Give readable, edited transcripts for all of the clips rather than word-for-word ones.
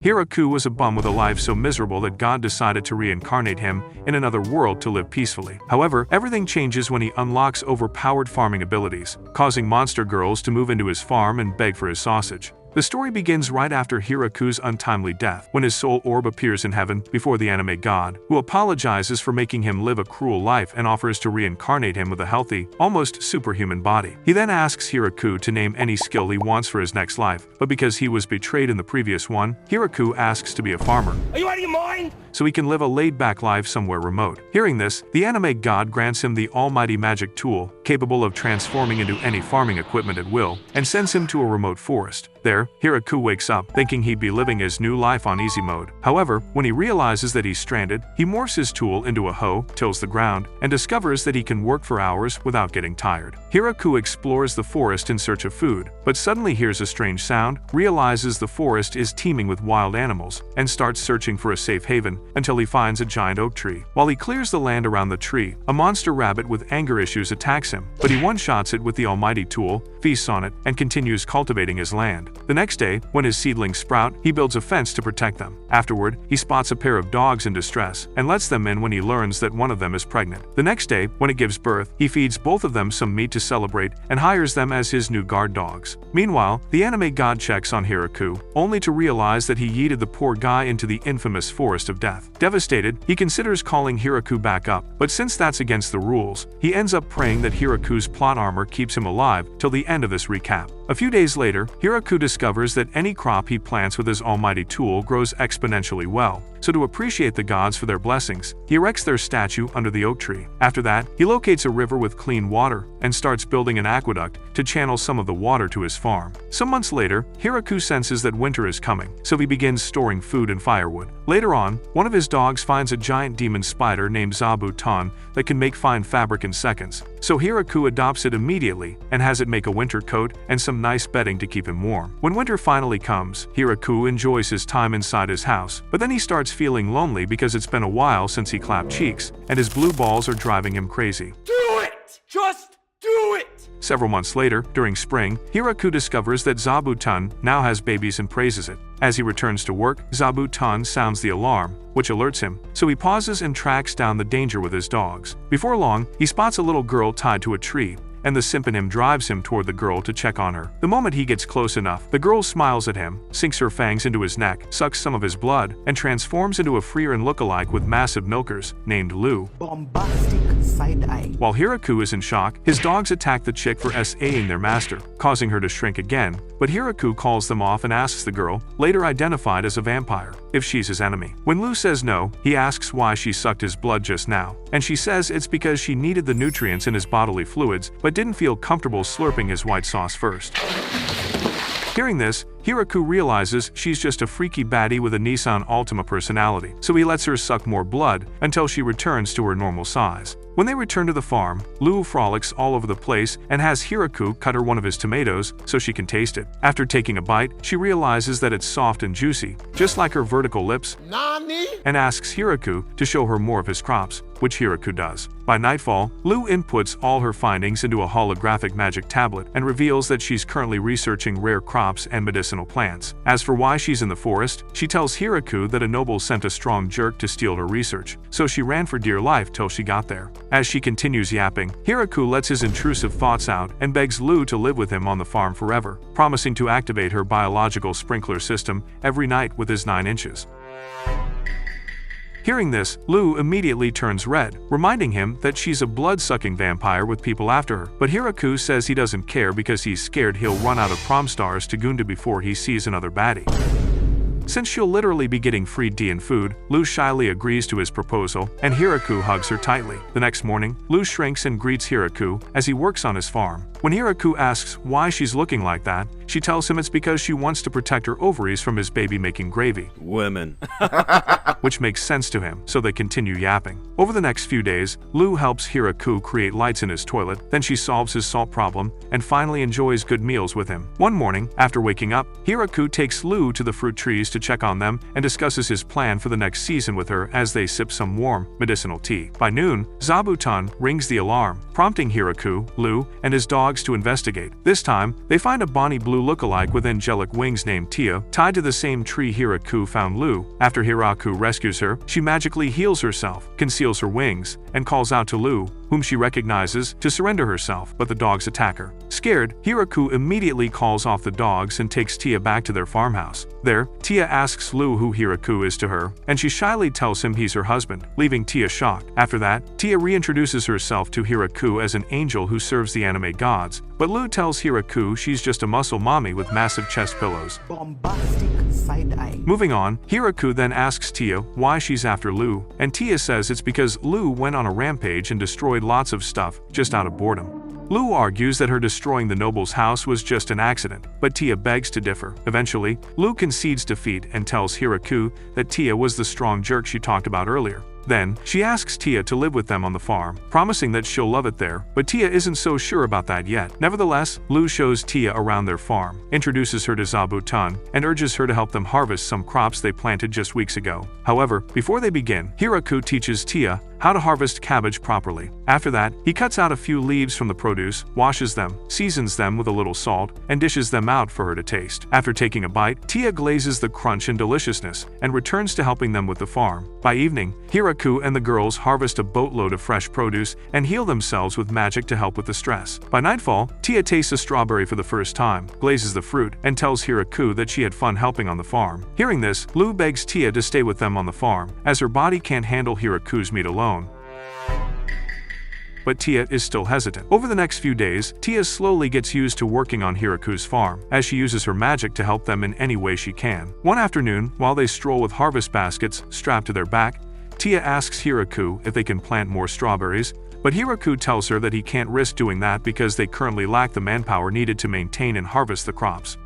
Hiraku was a bum with a life so miserable that God decided to reincarnate him in another world to live peacefully. However, everything changes when he unlocks overpowered farming abilities, causing monster girls to move into his farm and beg for his sausage. The story begins right after Hiraku's untimely death, when his soul orb appears in heaven before the anime god, who apologizes for making him live a cruel life and offers to reincarnate him with a healthy, almost superhuman body. He then asks Hiraku to name any skill he wants for his next life, but because he was betrayed in the previous one, Hiraku asks to be a farmer. Are you out of your mind? So he can live a laid-back life somewhere remote. Hearing this, the anime god grants him the almighty magic tool, capable of transforming into any farming equipment at will, and sends him to a remote forest. There, Hiraku wakes up, thinking he'd be living his new life on easy mode. However, when he realizes that he's stranded, he morphs his tool into a hoe, tills the ground, and discovers that he can work for hours without getting tired. Hiraku explores the forest in search of food, but suddenly hears a strange sound, realizes the forest is teeming with wild animals, and starts searching for a safe haven until he finds a giant oak tree. While he clears the land around the tree, a monster rabbit with anger issues attacks him, but he one-shots it with the almighty tool, feasts on it, and continues cultivating his land. The next day, when his seedlings sprout, he builds a fence to protect them. Afterward, he spots a pair of dogs in distress and lets them in when he learns that one of them is pregnant. The next day, when it gives birth, he feeds both of them some meat to celebrate and hires them as his new guard dogs. Meanwhile, the anime god checks on Hiraku, only to realize that he yeeted the poor guy into the infamous forest of death. Devastated, he considers calling Hiraku back up, but since that's against the rules, he ends up praying that Hiraku's plot armor keeps him alive till the end of this recap. A few days later, Hiraku discovers that any crop he plants with his almighty tool grows exponentially well. So to appreciate the gods for their blessings, he erects their statue under the oak tree. After that, he locates a river with clean water and starts building an aqueduct to channel some of the water to his farm. Some months later, Hiraku senses that winter is coming, so he begins storing food and firewood. Later on, one of his dogs finds a giant demon spider named Zabuton that can make fine fabric in seconds. So Hiraku adopts it immediately and has it make a winter coat and some nice bedding to keep him warm. When winter finally comes, Hiraku enjoys his time inside his house, but then he starts feeling lonely because it's been a while since he clapped cheeks, and his blue balls are driving him crazy. Do it! Just do it! Several months later, during spring, Hiraku discovers that Zabuton now has babies and praises it. As he returns to work, Zabuton sounds the alarm, which alerts him, so he pauses and tracks down the danger with his dogs. Before long, he spots a little girl tied to a tree, and the simp in him drives him toward the girl to check on her. The moment he gets close enough, the girl smiles at him, sinks her fangs into his neck, sucks some of his blood, and transforms into a Freeran lookalike with massive milkers, named Lou. Bombastic side-eye. While Hiraku is in shock, his dogs attack the chick for SAing their master, causing her to shrink again, but Hiraku calls them off and asks the girl, later identified as a vampire, if she's his enemy. When Lou says no, he asks why she sucked his blood just now, and she says it's because she needed the nutrients in his bodily fluids, but didn't feel comfortable slurping his white sauce first. Hearing this, Hiraku realizes she's just a freaky baddie with a Nissan Altima personality, so he lets her suck more blood until she returns to her normal size. When they return to the farm, Lou frolics all over the place and has Hiraku cut her one of his tomatoes so she can taste it. After taking a bite, she realizes that it's soft and juicy, just like her vertical lips, Nani? and asks Hiraku to show her more of his crops, which Hiraku does. By nightfall, Lou inputs all her findings into a holographic magic tablet and reveals that she's currently researching rare crops and medicinal plants. As for why she's in the forest, she tells Hiraku that a noble sent a strong jerk to steal her research, so she ran for dear life till she got there. As she continues yapping, Hiraku lets his intrusive thoughts out and begs Lou to live with him on the farm forever, promising to activate her biological sprinkler system every night with his 9 inches. Hearing this, Lou immediately turns red, reminding him that she's a blood-sucking vampire with people after her. But Hiraku says he doesn't care because he's scared he'll run out of prom stars to Gunda before he sees another baddie. Since she'll literally be getting free D and food, Lou shyly agrees to his proposal, and Hiraku hugs her tightly. The next morning, Lou shrinks and greets Hiraku as he works on his farm. When Hiraku asks why she's looking like that, she tells him it's because she wants to protect her ovaries from his baby-making gravy. Women. Which makes sense to him, so they continue yapping. Over the next few days, Lou helps Hiraku create lights in his toilet, then she solves his salt problem, and finally enjoys good meals with him. One morning, after waking up, Hiraku takes Lou to the fruit trees to check on them and discusses his plan for the next season with her as they sip some warm, medicinal tea. By noon, Zabuton rings the alarm, prompting Hiraku, Lou, and his dogs to investigate. This time, they find a bonny blue Lu lookalike with angelic wings named Tia, tied to the same tree Hiraku found Lu. After Hiraku rescues her, she magically heals herself, conceals her wings, and calls out to Lu, whom she recognizes, to surrender herself, but the dogs attack her. Scared, Hiraku immediately calls off the dogs and takes Tia back to their farmhouse. There, Tia asks Lu who Hiraku is to her, and she shyly tells him he's her husband, leaving Tia shocked. After that, Tia reintroduces herself to Hiraku as an angel who serves the anime gods, but Lu tells Hiraku she's just a muscle mommy with massive chest pillows. Bombastic side eye. Moving on, Hiraku then asks Tia why she's after Lu, and Tia says it's because Lu went on a rampage and destroyed lots of stuff just out of boredom. Lu argues that her destroying the noble's house was just an accident, but Tia begs to differ. Eventually, Lu concedes defeat and tells Hiraku that Tia was the strong jerk she talked about earlier. Then, she asks Tia to live with them on the farm, promising that she'll love it there, but Tia isn't so sure about that yet. Nevertheless, Lu shows Tia around their farm, introduces her to Zabuton, and urges her to help them harvest some crops they planted just weeks ago. However, before they begin, Hiraku teaches Tia how to harvest cabbage properly. After that, he cuts out a few leaves from the produce, washes them, seasons them with a little salt, and dishes them out for her to taste. After taking a bite, Tia glazes the crunch and deliciousness, and returns to helping them with the farm. By evening, Hiraku and the girls harvest a boatload of fresh produce and heal themselves with magic to help with the stress. By nightfall, Tia tastes a strawberry for the first time, glazes the fruit, and tells Hiraku that she had fun helping on the farm. Hearing this, Lu begs Tia to stay with them on the farm, as her body can't handle Hiraku's meat alone. But Tia is still hesitant. Over the next few days, Tia slowly gets used to working on Hiraku's farm, as she uses her magic to help them in any way she can. One afternoon, while they stroll with harvest baskets strapped to their back, Tia asks Hiraku if they can plant more strawberries, but Hiraku tells her that he can't risk doing that because they currently lack the manpower needed to maintain and harvest the crops.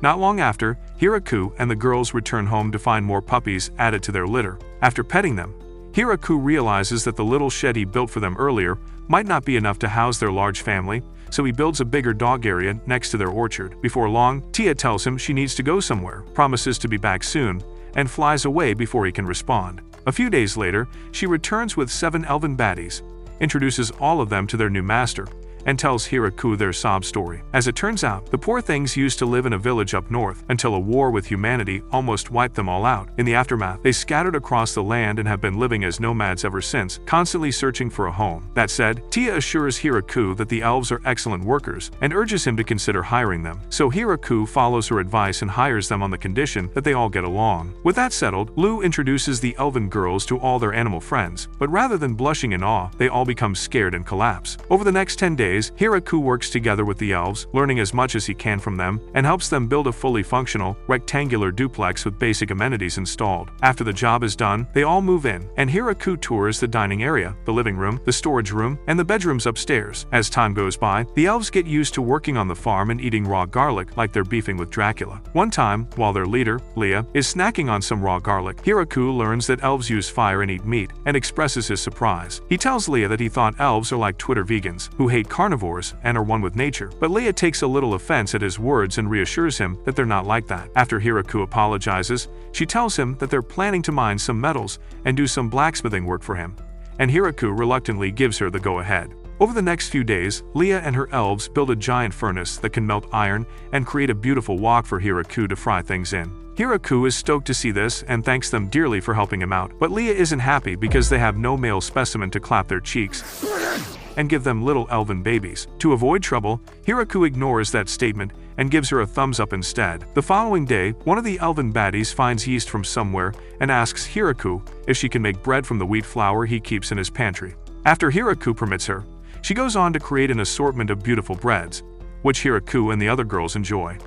Not long after, Hiraku and the girls return home to find more puppies added to their litter. After petting them, Hiraku realizes that the little shed he built for them earlier might not be enough to house their large family, so he builds a bigger dog area next to their orchard. Before long, Tia tells him she needs to go somewhere, promises to be back soon, and flies away before he can respond. A few days later, she returns with 7 elven baddies, introduces all of them to their new master, and tells Hiraku their sob story. As it turns out, the poor things used to live in a village up north until a war with humanity almost wiped them all out. In the aftermath, they scattered across the land and have been living as nomads ever since, constantly searching for a home. That said, Tia assures Hiraku that the elves are excellent workers and urges him to consider hiring them. So Hiraku follows her advice and hires them on the condition that they all get along. With that settled, Lu introduces the elven girls to all their animal friends, but rather than blushing in awe, they all become scared and collapse. Over the next 10 days, Hiraku works together with the elves, learning as much as he can from them, and helps them build a fully functional, rectangular duplex with basic amenities installed. After the job is done, they all move in, and Hiraku tours the dining area, the living room, the storage room, and the bedrooms upstairs. As time goes by, the elves get used to working on the farm and eating raw garlic like they're beefing with Dracula. One time, while their leader, Leah, is snacking on some raw garlic, Hiraku learns that elves use fire and eat meat, and expresses his surprise. He tells Leah that he thought elves are like Twitter vegans, who hate carnivores and are one with nature, but Leah takes a little offense at his words and reassures him that they're not like that. After Hiraku apologizes, she tells him that they're planning to mine some metals and do some blacksmithing work for him, and Hiraku reluctantly gives her the go-ahead. Over the next few days, Leah and her elves build a giant furnace that can melt iron and create a beautiful wok for Hiraku to fry things in. Hiraku is stoked to see this and thanks them dearly for helping him out, but Leah isn't happy because they have no male specimen to clap their cheeks and give them little elven babies. To avoid trouble, Hiraku ignores that statement and gives her a thumbs up instead. The following day, one of the elven baddies finds yeast from somewhere and asks Hiraku if she can make bread from the wheat flour he keeps in his pantry. After Hiraku permits her, she goes on to create an assortment of beautiful breads, which Hiraku and the other girls enjoy.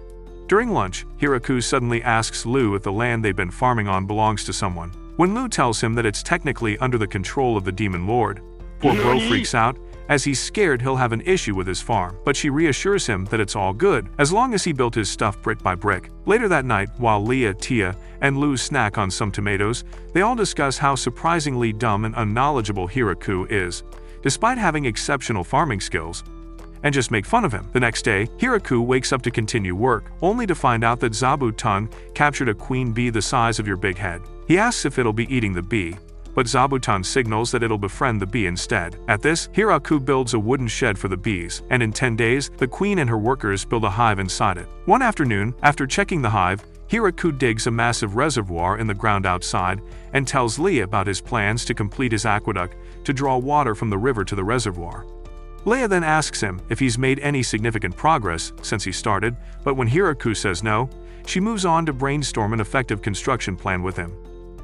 During lunch, Hiraku suddenly asks Lu if the land they've been farming on belongs to someone. When Lu tells him that it's technically under the control of the demon lord, poor bro freaks out, as he's scared he'll have an issue with his farm, but she reassures him that it's all good, as long as he built his stuff brick by brick. Later that night, while Leah, Tia, and Lu snack on some tomatoes, they all discuss how surprisingly dumb and unknowledgeable Hiraku is, despite having exceptional farming skills, and just make fun of him. The next day, Hiraku wakes up to continue work, only to find out that Zabuton captured a queen bee the size of your big head. He asks if it'll be eating the bee, but Zabuton signals that it'll befriend the bee instead. At this, Hiraku builds a wooden shed for the bees, and in 10 days, the queen and her workers build a hive inside it. One afternoon, after checking the hive, Hiraku digs a massive reservoir in the ground outside and tells Leah about his plans to complete his aqueduct to draw water from the river to the reservoir. Leah then asks him if he's made any significant progress since he started, but when Hiraku says no, she moves on to brainstorm an effective construction plan with him.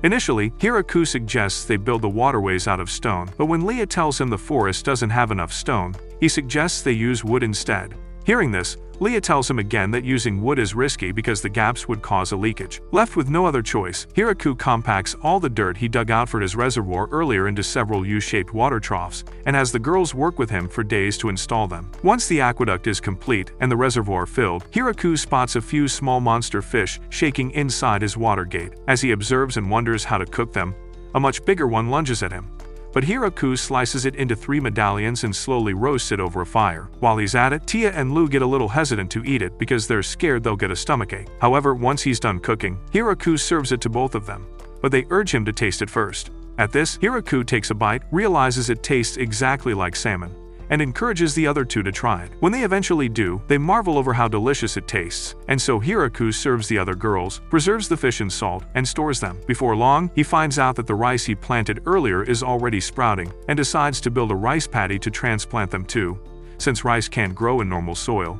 Initially, Hiraku suggests they build the waterways out of stone, but when Leah tells him the forest doesn't have enough stone, he suggests they use wood instead. Hearing this, Leah tells him again that using wood is risky because the gaps would cause a leakage. Left with no other choice, Hiraku compacts all the dirt he dug out for his reservoir earlier into several U-shaped water troughs, and has the girls work with him for days to install them. Once the aqueduct is complete and the reservoir filled, Hiraku spots a few small monster fish shaking inside his water gate. As he observes and wonders how to cook them, a much bigger one lunges at him. But Hiraku slices it into 3 medallions and slowly roasts it over a fire. While he's at it, Tia and Lu get a little hesitant to eat it because they're scared they'll get a stomachache. However, once he's done cooking, Hiraku serves it to both of them, but they urge him to taste it first. At this, Hiraku takes a bite, realizes it tastes exactly like salmon, and encourages the other two to try it. When they eventually do, they marvel over how delicious it tastes, and so Hiraku serves the other girls, preserves the fish in salt, and stores them. Before long, he finds out that the rice he planted earlier is already sprouting, and decides to build a rice paddy to transplant them too, since rice can't grow in normal soil.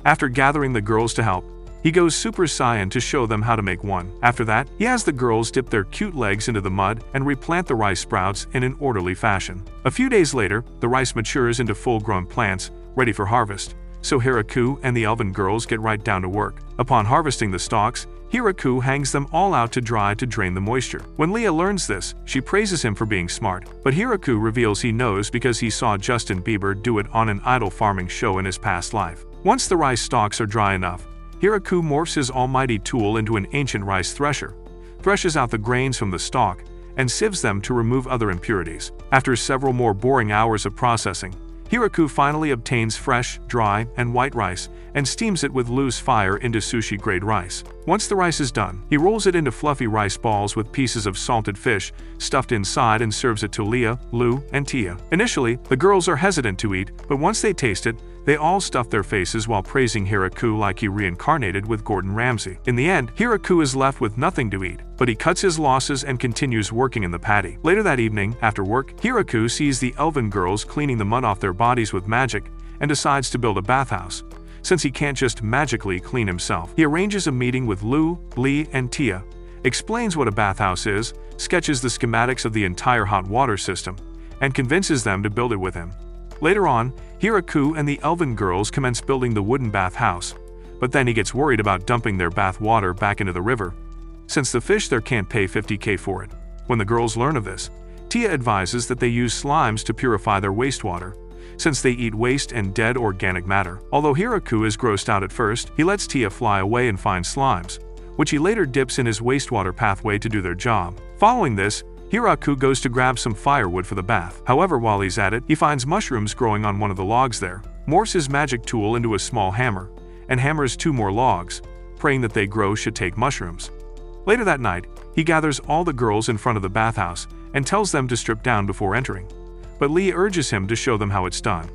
After gathering the girls to help, he goes Super Saiyan to show them how to make one. After that, he has the girls dip their cute legs into the mud and replant the rice sprouts in an orderly fashion. A few days later, the rice matures into full-grown plants, ready for harvest, so Hiraku and the elven girls get right down to work. Upon harvesting the stalks, Hiraku hangs them all out to dry to drain the moisture. When Leah learns this, she praises him for being smart, but Hiraku reveals he knows because he saw Justin Bieber do it on an idol farming show in his past life. Once the rice stalks are dry enough, Hiraku morphs his almighty tool into an ancient rice thresher, threshes out the grains from the stalk, and sieves them to remove other impurities. After several more boring hours of processing, Hiraku finally obtains fresh, dry, and white rice and steams it with loose fire into sushi-grade rice. Once the rice is done, he rolls it into fluffy rice balls with pieces of salted fish stuffed inside and serves it to Leah, Lu, and Tia. Initially, the girls are hesitant to eat, but once they taste it, they all stuff their faces while praising Hiraku like he reincarnated with Gordon Ramsay. In the end, Hiraku is left with nothing to eat, but he cuts his losses and continues working in the paddy. Later that evening, after work, Hiraku sees the elven girls cleaning the mud off their bodies with magic and decides to build a bathhouse. Since he can't just magically clean himself, he arranges a meeting with Lu, Lee, and Tia, explains what a bathhouse is, sketches the schematics of the entire hot water system, and convinces them to build it with him. Later on, Hiraku and the elven girls commence building the wooden bathhouse, but then he gets worried about dumping their bath water back into the river, since the fish there can't pay 50k for it. When the girls learn of this, Tia advises that they use slimes to purify their wastewater, since they eat waste and dead organic matter. Although Hiraku is grossed out at first, he lets Tia fly away and find slimes, which he later dips in his wastewater pathway to do their job. Following this, Hiraku goes to grab some firewood for the bath. However, while he's at it, he finds mushrooms growing on one of the logs there, morphs his magic tool into a small hammer, and hammers 2 more logs, praying that they grow should take mushrooms. Later that night, he gathers all the girls in front of the bathhouse and tells them to strip down before entering, but Lee urges him to show them how it's done.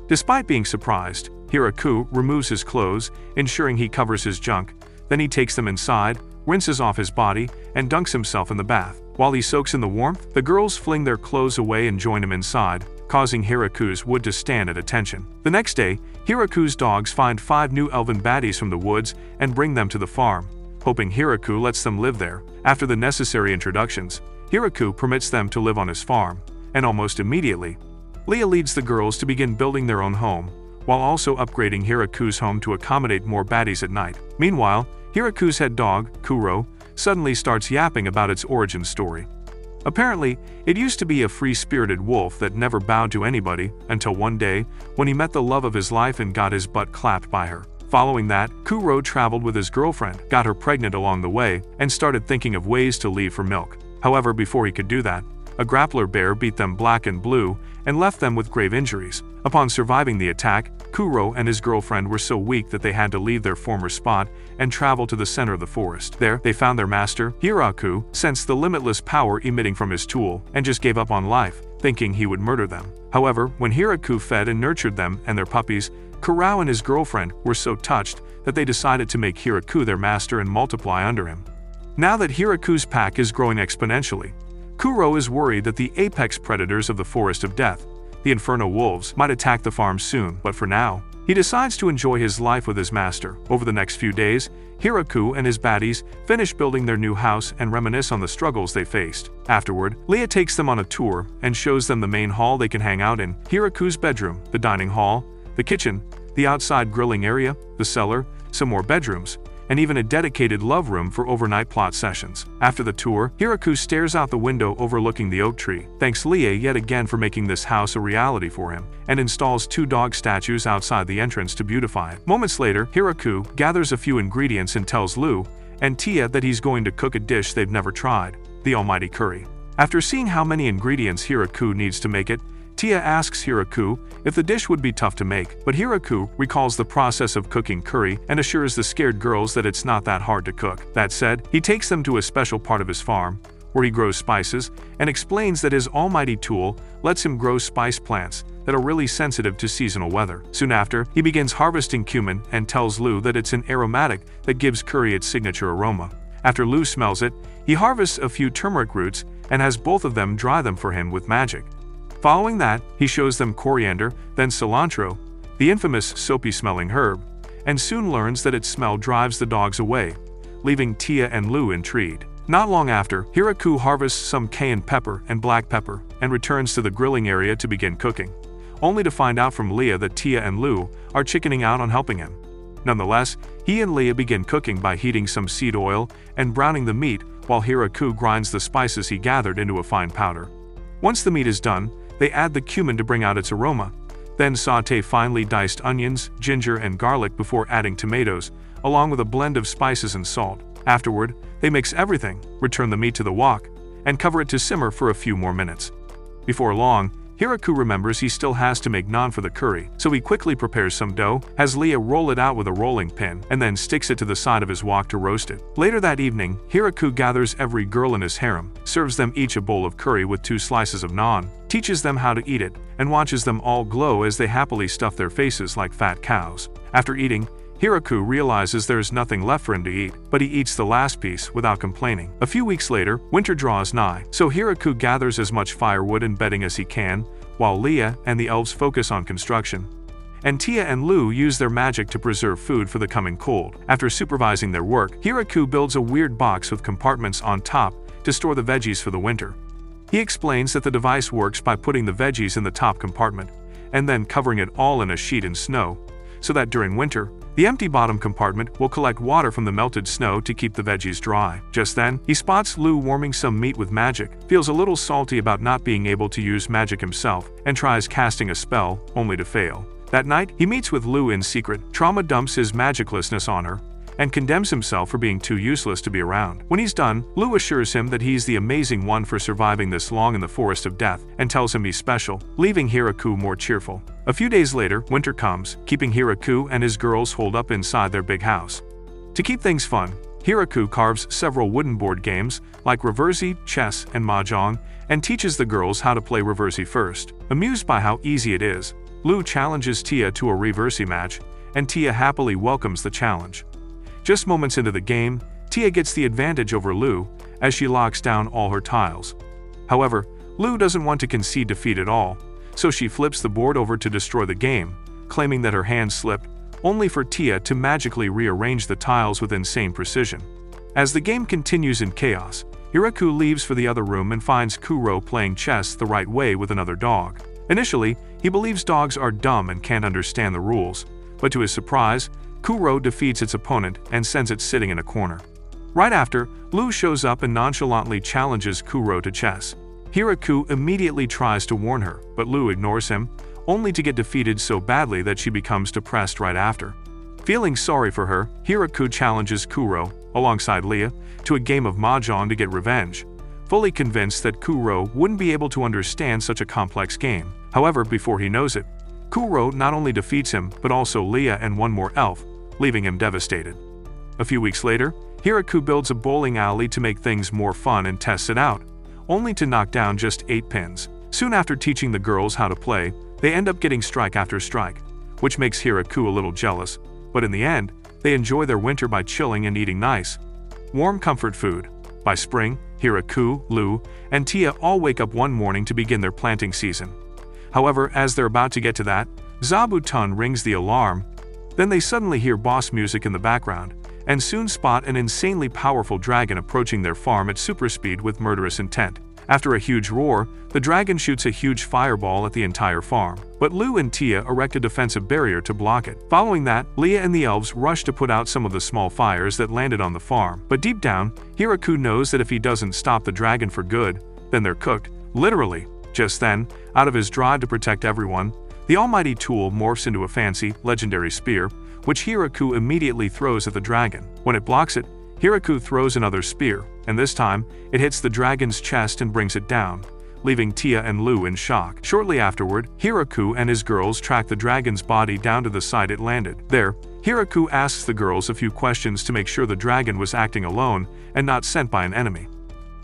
Despite being surprised, Hiraku removes his clothes, ensuring he covers his junk. Then he takes them inside, rinses off his body, and dunks himself in the bath. While he soaks in the warmth, the girls fling their clothes away and join him inside, causing Hiraku's wood to stand at attention. The next day, Hiraku's dogs find 5 new elven baddies from the woods and bring them to the farm, hoping Hiraku lets them live there. After the necessary introductions, Hiraku permits them to live on his farm, and almost immediately, Leah leads the girls to begin building their own home, while also upgrading Hiraku's home to accommodate more baddies at night. Meanwhile, Hiraku's head dog, Kuro, suddenly starts yapping about its origin story. Apparently, it used to be a free-spirited wolf that never bowed to anybody until one day when he met the love of his life and got his butt clapped by her. Following that, Kuro traveled with his girlfriend, got her pregnant along the way, and started thinking of ways to leave for milk. However, before he could do that, A grappler bear beat them black and blue and left them with grave injuries. Upon surviving the attack, Kuro and his girlfriend were so weak that they had to leave their former spot and travel to the center of the forest. There, they found their master, Hiraku, sensed the limitless power emitting from his tool, and just gave up on life, thinking he would murder them. However, when Hiraku fed and nurtured them and their puppies, Kurao and his girlfriend were so touched that they decided to make Hiraku their master and multiply under him. Now that Hiraku's pack is growing exponentially, Kuro is worried that the apex predators of the Forest of Death, the Inferno Wolves, might attack the farm soon, but for now, he decides to enjoy his life with his master. Over the next few days, Hiraku and his baddies finish building their new house and reminisce on the struggles they faced. Afterward, Leah takes them on a tour and shows them the main hall they can hang out in, Hiraku's bedroom, the dining hall, the kitchen, the outside grilling area, the cellar, some more bedrooms, and even a dedicated love room for overnight plot sessions. After the tour, Hiraku stares out the window overlooking the oak tree, thanks Leah yet again for making this house a reality for him, and installs 2 dog statues outside the entrance to beautify it. Moments later, Hiraku gathers a few ingredients and tells Lu and Tia that he's going to cook a dish they've never tried, the almighty curry. After seeing how many ingredients Hiraku needs to make it, Tia asks Hiraku if the dish would be tough to make, but Hiraku recalls the process of cooking curry and assures the scared girls that it's not that hard to cook. That said, he takes them to a special part of his farm, where he grows spices, and explains that his almighty tool lets him grow spice plants that are really sensitive to seasonal weather. Soon after, he begins harvesting cumin and tells Lu that it's an aromatic that gives curry its signature aroma. After Lu smells it, he harvests a few turmeric roots and has both of them dry them for him with magic. Following that, he shows them coriander, then cilantro, the infamous soapy-smelling herb, and soon learns that its smell drives the dogs away, leaving Tia and Lu intrigued. Not long after, Hiraku harvests some cayenne pepper and black pepper and returns to the grilling area to begin cooking, only to find out from Leah that Tia and Lu are chickening out on helping him. Nonetheless, he and Leah begin cooking by heating some seed oil and browning the meat while Hiraku grinds the spices he gathered into a fine powder. Once the meat is done, they add the cumin to bring out its aroma, then saute finely diced onions, ginger, and garlic before adding tomatoes, along with a blend of spices and salt. Afterward, they mix everything, return the meat to the wok, and cover it to simmer for a few more minutes. Before long, Hiraku remembers he still has to make naan for the curry, so he quickly prepares some dough, has Leah roll it out with a rolling pin, and then sticks it to the side of his wok to roast it. Later that evening, Hiraku gathers every girl in his harem, serves them each a bowl of curry with 2 slices of naan, teaches them how to eat it, and watches them all glow as they happily stuff their faces like fat cows. After eating, Hiraku realizes there's nothing left for him to eat, but he eats the last piece without complaining. A few weeks later, winter draws nigh, so Hiraku gathers as much firewood and bedding as he can, while Leah and the elves focus on construction. And Tia and Lu use their magic to preserve food for the coming cold. After supervising their work, Hiraku builds a weird box with compartments on top to store the veggies for the winter. He explains that the device works by putting the veggies in the top compartment, and then covering it all in a sheet in snow, so that during winter, the empty bottom compartment will collect water from the melted snow to keep the veggies dry. Just then, he spots Lu warming some meat with magic, feels a little salty about not being able to use magic himself, and tries casting a spell, only to fail. That night, he meets with Lu in secret, trauma dumps his magiclessness on her, and condemns himself for being too useless to be around. When he's done, Lu assures him that he's the amazing one for surviving this long in the Forest of Death, and tells him he's special, leaving Hiraku more cheerful. A few days later, winter comes, keeping Hiraku and his girls holed up inside their big house. To keep things fun, Hiraku carves several wooden board games, like reversi, chess, and mahjong, and teaches the girls how to play reversi first. Amused by how easy it is, Lu challenges Tia to a reversi match, and Tia happily welcomes the challenge. Just moments into the game, Tia gets the advantage over Lu, as she locks down all her tiles. However, Lu doesn't want to concede defeat at all, so she flips the board over to destroy the game, claiming that her hand slipped, only for Tia to magically rearrange the tiles with insane precision. As the game continues in chaos, Hiraku leaves for the other room and finds Kuro playing chess the right way with another dog. Initially, he believes dogs are dumb and can't understand the rules, but to his surprise, Kuro defeats its opponent and sends it sitting in a corner. Right after, Lu shows up and nonchalantly challenges Kuro to chess. Hiraku immediately tries to warn her, but Lu ignores him, only to get defeated so badly that she becomes depressed right after. Feeling sorry for her, Hiraku challenges Kuro, alongside Leah, to a game of mahjong to get revenge, fully convinced that Kuro wouldn't be able to understand such a complex game. However, before he knows it, Kuro not only defeats him but also Leah and one more elf, leaving him devastated. A few weeks later, Hiraku builds a bowling alley to make things more fun and tests it out, only to knock down just 8 pins. Soon after teaching the girls how to play, they end up getting strike after strike, which makes Hiraku a little jealous, but in the end, they enjoy their winter by chilling and eating nice, warm comfort food. By spring, Hiraku, Lu, and Tia all wake up one morning to begin their planting season. However, as they're about to get to that, Zabutun rings the alarm. Then they suddenly hear boss music in the background, and soon spot an insanely powerful dragon approaching their farm at super speed with murderous intent. After a huge roar, the dragon shoots a huge fireball at the entire farm, but Lu and Tia erect a defensive barrier to block it. Following that, Leah and the elves rush to put out some of the small fires that landed on the farm. But deep down, Hiraku knows that if he doesn't stop the dragon for good, then they're cooked, literally. Just then, out of his drive to protect everyone, the almighty tool morphs into a fancy, legendary spear, which Hiraku immediately throws at the dragon. When it blocks it, Hiraku throws another spear, and this time, it hits the dragon's chest and brings it down, leaving Tia and Lu in shock. Shortly afterward, Hiraku and his girls track the dragon's body down to the site it landed. There, Hiraku asks the girls a few questions to make sure the dragon was acting alone and not sent by an enemy.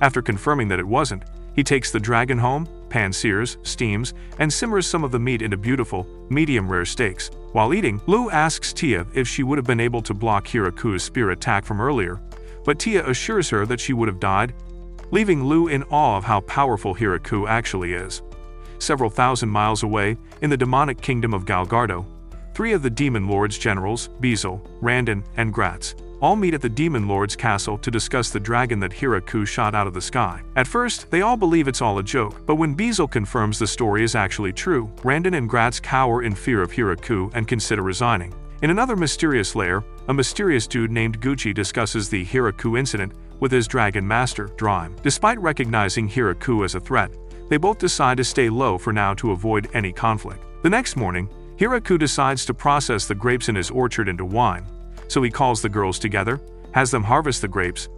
After confirming that it wasn't, he takes the dragon home, pan-sears, steams, and simmers some of the meat into beautiful, medium-rare steaks. While eating, Lu asks Tia if she would have been able to block Hiraku's spear attack from earlier, but Tia assures her that she would have died, leaving Lu in awe of how powerful Hiraku actually is. Several thousand miles away, in the demonic kingdom of Galgardo, 3 of the Demon Lord's generals, Bezel, Randon, and Gratz, all meet at the Demon Lord's castle to discuss the dragon that Hiraku shot out of the sky. At first, they all believe it's all a joke, but when Bezel confirms the story is actually true, Randon and Gratz cower in fear of Hiraku and consider resigning. In another mysterious lair, a mysterious dude named Gucci discusses the Hiraku incident with his dragon master, Drime. Despite recognizing Hiraku as a threat, they both decide to stay low for now to avoid any conflict. The next morning, Hiraku decides to process the grapes in his orchard into wine, so he calls the girls together, has them harvest the grapes,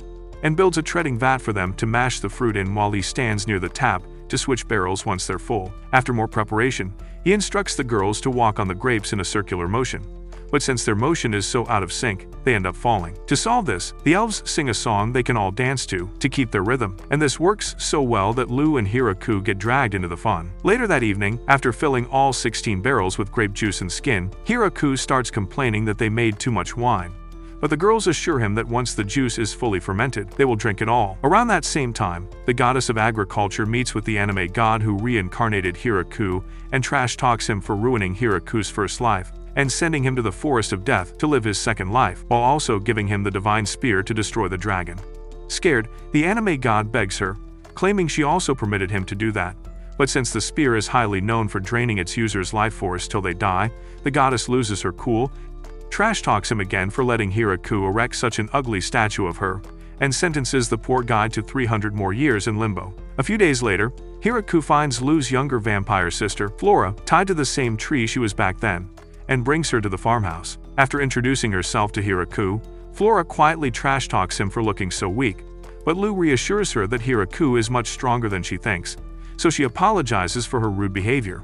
and builds a treading vat for them to mash the fruit in while he stands near the tap to switch barrels once they're full. After more preparation, he instructs the girls to walk on the grapes in a circular motion, but since their motion is so out of sync, they end up falling. To solve this, the elves sing a song they can all dance to keep their rhythm, and this works so well that Lu and Hiraku get dragged into the fun. Later that evening, after filling all 16 barrels with grape juice and skin, Hiraku starts complaining that they made too much wine. But the girls assure him that once the juice is fully fermented, they will drink it all. Around that same time, the goddess of agriculture meets with the anime god who reincarnated Hiraku and trash talks him for ruining Hiraku's first life and sending him to the forest of death to live his second life, while also giving him the divine spear to destroy the dragon. Scared, the anime god begs her, claiming she also permitted him to do that. But since the spear is highly known for draining its user's life force till they die, the goddess loses her cool, trash talks him again for letting Hiraku erect such an ugly statue of her, and sentences the poor guy to 300 more years in limbo. A few days later, Hiraku finds Lu's younger vampire sister, Flora, tied to the same tree she was back then, and brings her to the farmhouse. After introducing herself to Hiraku, Flora quietly trash talks him for looking so weak, but Lu reassures her that Hiraku is much stronger than she thinks, so she apologizes for her rude behavior.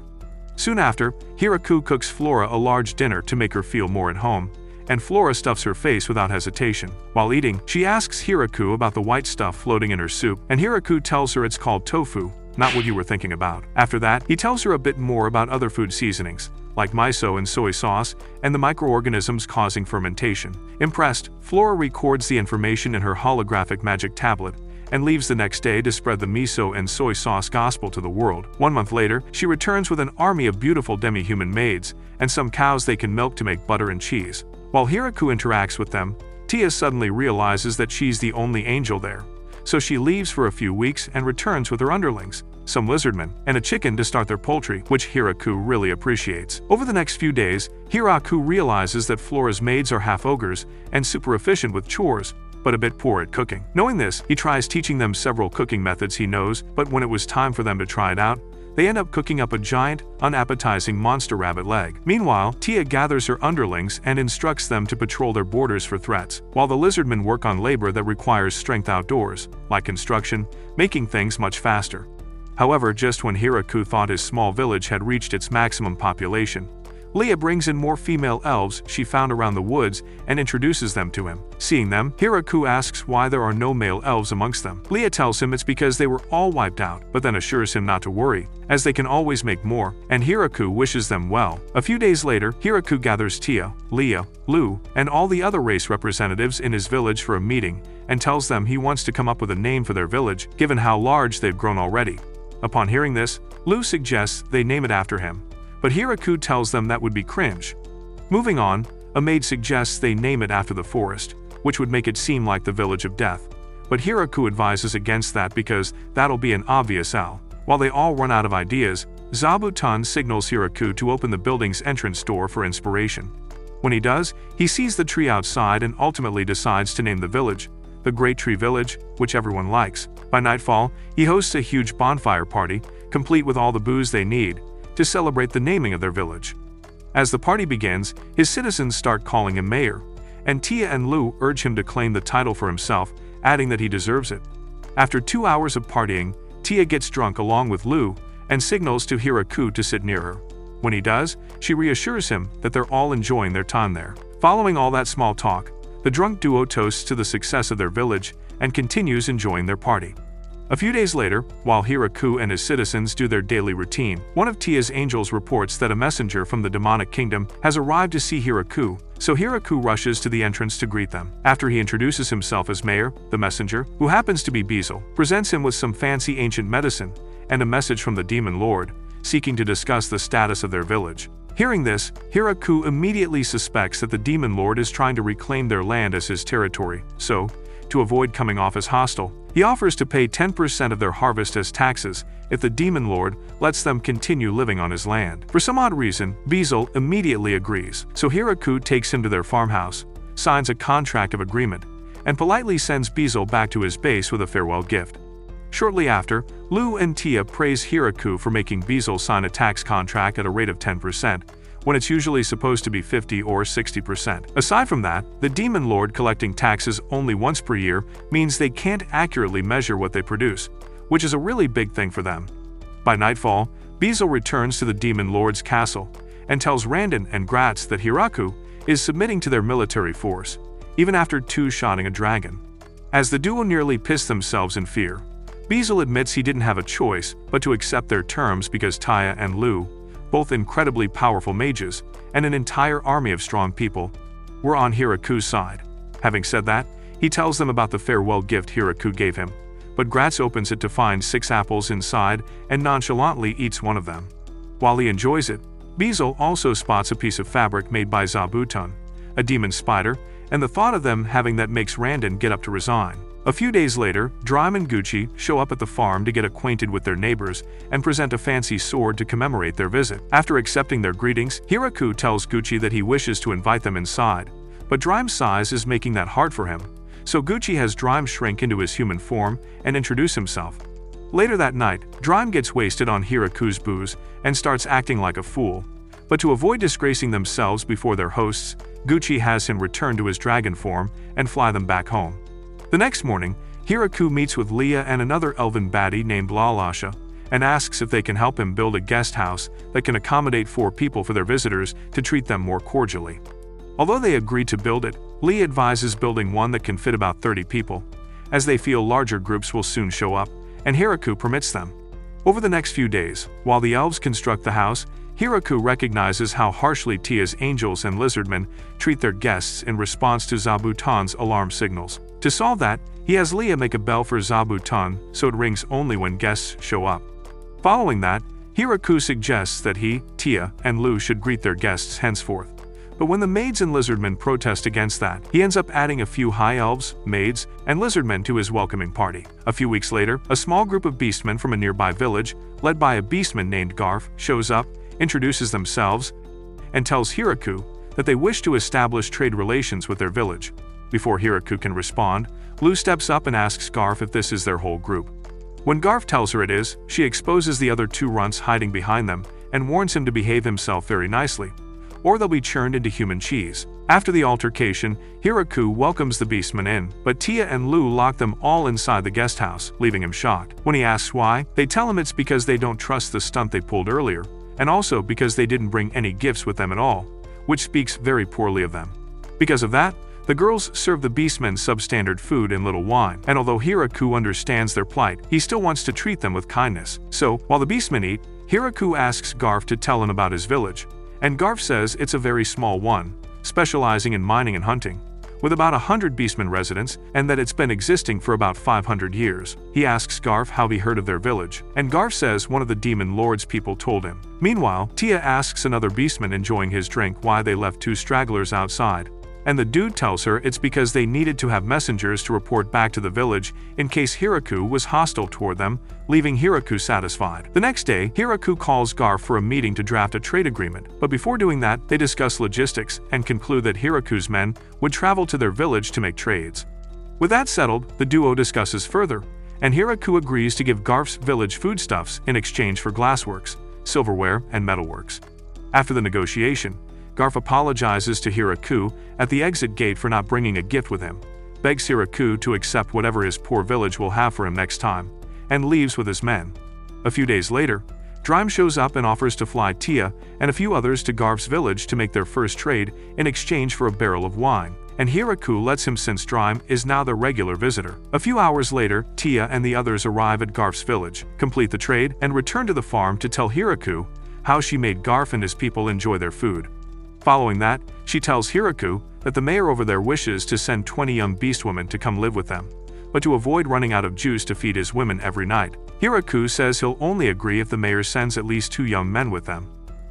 Soon after, Hiraku cooks Flora a large dinner to make her feel more at home, and Flora stuffs her face without hesitation. While eating, she asks Hiraku about the white stuff floating in her soup, and Hiraku tells her it's called tofu, not what you were thinking about. After that, he tells her a bit more about other food seasonings, like miso and soy sauce, and the microorganisms causing fermentation. Impressed, Flora records the information in her holographic magic tablet, and leaves the next day to spread the miso and soy sauce gospel to the world. 1 month later, she returns with an army of beautiful demi-human maids, and some cows they can milk to make butter and cheese. While Hiraku interacts with them, Tia suddenly realizes that she's the only angel there, so she leaves for a few weeks and returns with her underlings, some lizardmen, and a chicken to start their poultry, which Hiraku really appreciates. Over the next few days, Hiraku realizes that Flora's maids are half ogres and super efficient with chores, but a bit poor at cooking. Knowing this, he tries teaching them several cooking methods he knows, but when it was time for them to try it out, they end up cooking up a giant, unappetizing monster rabbit leg. Meanwhile, Tia gathers her underlings and instructs them to patrol their borders for threats, while the lizardmen work on labor that requires strength outdoors, like construction, making things much faster. However, just when Hiraku thought his small village had reached its maximum population, Leah brings in more female elves she found around the woods and introduces them to him. Seeing them, Hiraku asks why there are no male elves amongst them. Leah tells him it's because they were all wiped out, but then assures him not to worry, as they can always make more, and Hiraku wishes them well. A few days later, Hiraku gathers Tia, Leah, Lu, and all the other race representatives in his village for a meeting and tells them he wants to come up with a name for their village, given how large they've grown already. Upon hearing this, Lu suggests they name it after him, but Hiraku tells them that would be cringe. Moving on, a maid suggests they name it after the forest, which would make it seem like the village of death, but Hiraku advises against that because that'll be an obvious L. While they all run out of ideas, Zabuton signals Hiraku to open the building's entrance door for inspiration. When he does, he sees the tree outside and ultimately decides to name the village the Great Tree Village, which everyone likes. By nightfall, he hosts a huge bonfire party, complete with all the booze they need, to celebrate the naming of their village. As the party begins, his citizens start calling him mayor, and Tia and Lu urge him to claim the title for himself, adding that he deserves it. After 2 hours of partying, Tia gets drunk along with Lu and signals to Hiraku to sit near her. When he does, she reassures him that they're all enjoying their time there. Following all that small talk, the drunk duo toasts to the success of their village and continues enjoying their party. A few days later, while Hiraku and his citizens do their daily routine, one of Tia's angels reports that a messenger from the demonic kingdom has arrived to see Hiraku, so Hiraku rushes to the entrance to greet them. After he introduces himself as mayor, the messenger, who happens to be Bezel, presents him with some fancy ancient medicine and a message from the demon lord, seeking to discuss the status of their village. Hearing this, Hiraku immediately suspects that the demon lord is trying to reclaim their land as his territory, so, to avoid coming off as hostile, he offers to pay 10% of their harvest as taxes if the demon lord lets them continue living on his land. For some odd reason, Bezel immediately agrees, so Hiraku takes him to their farmhouse, signs a contract of agreement, and politely sends Bezel back to his base with a farewell gift. Shortly after, Lu and Tia praise Hiraku for making Bezel sign a tax contract at a rate of 10%, when it's usually supposed to be 50 or 60%. Aside from that, the demon lord collecting taxes only once per year means they can't accurately measure what they produce, which is a really big thing for them. By nightfall, Bezel returns to the demon lord's castle and tells Randon and Gratz that Hiraku is submitting to their military force, even after two-shotting a dragon. As the duo nearly piss themselves in fear, Bezel admits he didn't have a choice but to accept their terms because Tia and Lu, both incredibly powerful mages, and an entire army of strong people, were on Hiraku's side. Having said that, he tells them about the farewell gift Hiraku gave him, but Gratz opens it to find 6 apples inside and nonchalantly eats one of them. While he enjoys it, Bezel also spots a piece of fabric made by Zabuton, a demon spider, and the thought of them having that makes Randon get up to resign. A few days later, Drime and Gucci show up at the farm to get acquainted with their neighbors and present a fancy sword to commemorate their visit. After accepting their greetings, Hiraku tells Gucci that he wishes to invite them inside, but Drime's size is making that hard for him, so Gucci has Drime shrink into his human form and introduce himself. Later that night, Drime gets wasted on Hiraku's booze and starts acting like a fool, but to avoid disgracing themselves before their hosts, Gucci has him return to his dragon form and fly them back home. The next morning, Hiraku meets with Leah and another elven baddie named Lalasha and asks if they can help him build a guest house that can accommodate 4 people for their visitors to treat them more cordially. Although they agree to build it, Leah advises building one that can fit about 30 people, as they feel larger groups will soon show up, and Hiraku permits them. Over the next few days, while the elves construct the house, Hiraku recognizes how harshly Tia's angels and lizardmen treat their guests in response to Zabuton's alarm signals. To solve that, he has Leah make a bell for Zabuton so it rings only when guests show up. Following that, Hiraku suggests that he, Tia, and Lu should greet their guests henceforth. But when the maids and lizardmen protest against that, he ends up adding a few high elves, maids, and lizardmen to his welcoming party. A few weeks later, a small group of beastmen from a nearby village, led by a beastman named Garf, shows up, introduces themselves, and tells Hiraku that they wish to establish trade relations with their village. Before Hiraku can respond, Lu steps up and asks Garf if this is their whole group. When Garf tells her it is, she exposes the other two runts hiding behind them and warns him to behave himself very nicely, or they'll be churned into human cheese. After the altercation, Hiraku welcomes the beastmen in, but Tia and Lu lock them all inside the guest house, leaving him shocked. When he asks why, they tell him it's because they don't trust the stunt they pulled earlier, and also because they didn't bring any gifts with them at all, which speaks very poorly of them. Because of that, the girls serve the beastmen substandard food and little wine, and although Hiraku understands their plight, he still wants to treat them with kindness. So, while the beastmen eat, Hiraku asks Garf to tell him about his village, and Garf says it's a very small one, specializing in mining and hunting, with about 100 beastmen residents, and that it's been existing for about 500 years. He asks Garf how he heard of their village, and Garf says one of the demon lord's people told him. Meanwhile, Tia asks another beastman enjoying his drink why they left two stragglers outside, and the dude tells her it's because they needed to have messengers to report back to the village in case Hiraku was hostile toward them, leaving Hiraku satisfied. The next day, Hiraku calls Garf for a meeting to draft a trade agreement, but before doing that, they discuss logistics and conclude that Hiraku's men would travel to their village to make trades. With that settled, the duo discusses further, and Hiraku agrees to give Garf's village foodstuffs in exchange for glassworks, silverware, and metalworks. After the negotiation, Garf apologizes to Hiraku at the exit gate for not bringing a gift with him, begs Hiraku to accept whatever his poor village will have for him next time, and leaves with his men. A few days later, Drime shows up and offers to fly Tia and a few others to Garf's village to make their first trade in exchange for a barrel of wine, and Hiraku lets him since Drime is now the regular visitor. A few hours later, Tia and the others arrive at Garf's village, complete the trade, and return to the farm to tell Hiraku how she made Garf and his people enjoy their food. Following that, she tells Hiraku that the mayor over there wishes to send 20 young beast women to come live with them, but to avoid running out of juice to feed his women every night. Hiraku says he'll only agree if the mayor sends at least 2 young men with them.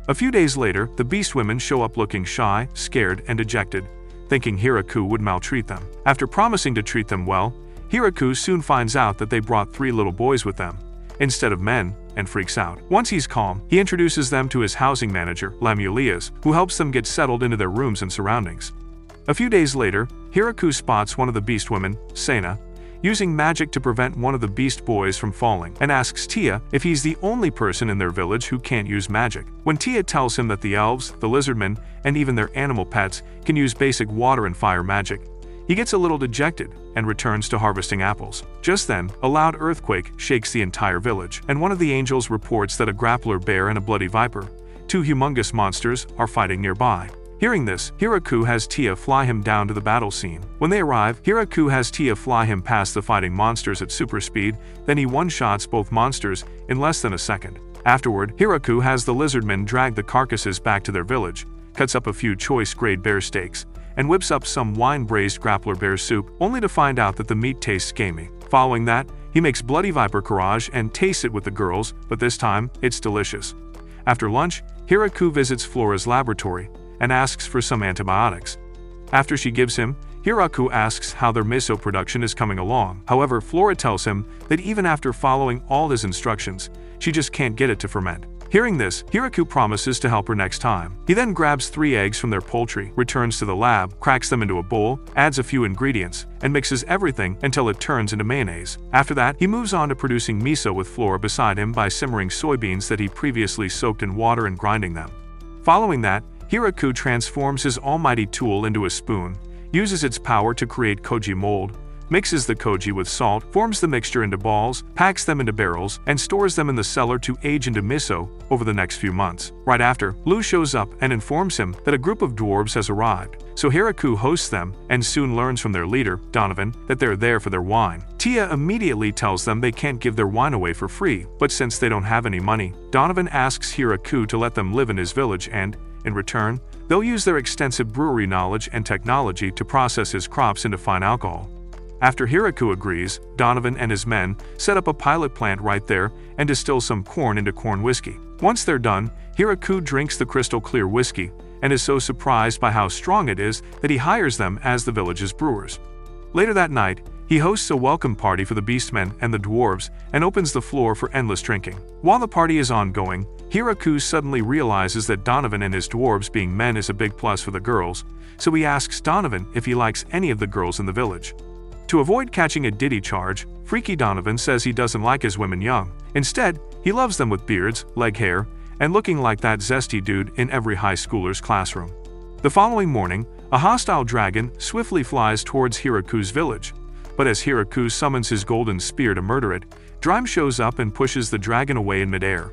A few days later, the beast women show up looking shy, scared, and dejected, thinking Hiraku would maltreat them. After promising to treat them well, Hiraku soon finds out that they brought 3 little boys with them, instead of men, and freaks out. Once he's calm, he introduces them to his housing manager, Lamulias, who helps them get settled into their rooms and surroundings. A few days later, Hiraku spots one of the beast women, Sena, using magic to prevent one of the beast boys from falling, and asks Tia if he's the only person in their village who can't use magic. When Tia tells him that the elves, the lizardmen, and even their animal pets can use basic water and fire magic, he gets a little dejected and returns to harvesting apples. Just then, a loud earthquake shakes the entire village, and one of the angels reports that a grappler bear and a bloody viper, 2 humongous monsters, are fighting nearby. Hearing this, Hiraku has Tia fly him down to the battle scene. When they arrive, Hiraku has Tia fly him past the fighting monsters at super speed, then he one-shots both monsters in less than a second. Afterward, Hiraku has the lizardmen drag the carcasses back to their village, cuts up a few choice-grade bear steaks, and whips up some wine-braised grappler bear soup, only to find out that the meat tastes gamey. Following that, he makes bloody viper courage and tastes it with the girls, but this time, it's delicious. After lunch, Hiraku visits Flora's laboratory and asks for some antibiotics. After she gives him, Hiraku asks how their miso production is coming along. However, Flora tells him that even after following all his instructions, she just can't get it to ferment. Hearing this, Hiraku promises to help her next time. He then grabs 3 eggs from their poultry, returns to the lab, cracks them into a bowl, adds a few ingredients, and mixes everything until it turns into mayonnaise. After that, he moves on to producing miso with Flora beside him by simmering soybeans that he previously soaked in water and grinding them. Following that, Hiraku transforms his almighty tool into a spoon, uses its power to create koji mold, mixes the koji with salt, forms the mixture into balls, packs them into barrels, and stores them in the cellar to age into miso over the next few months. Right after, Lu shows up and informs him that a group of dwarves has arrived, so Hiraku hosts them and soon learns from their leader, Donovan, that they're there for their wine. Tia immediately tells them they can't give their wine away for free, but since they don't have any money, Donovan asks Hiraku to let them live in his village and, in return, they'll use their extensive brewery knowledge and technology to process his crops into fine alcohol. After Hiraku agrees, Donovan and his men set up a pilot plant right there and distill some corn into corn whiskey. Once they're done, Hiraku drinks the crystal clear whiskey and is so surprised by how strong it is that he hires them as the village's brewers. Later that night, he hosts a welcome party for the beastmen and the dwarves and opens the floor for endless drinking. While the party is ongoing, Hiraku suddenly realizes that Donovan and his dwarves being men is a big plus for the girls, so he asks Donovan if he likes any of the girls in the village. To avoid catching a Diddy charge, Freaky Donovan says he doesn't like his women young. Instead, he loves them with beards, leg hair, and looking like that zesty dude in every high schooler's classroom. The following morning, a hostile dragon swiftly flies towards Hiraku's village. But as Hiraku summons his golden spear to murder it, Drime shows up and pushes the dragon away in midair.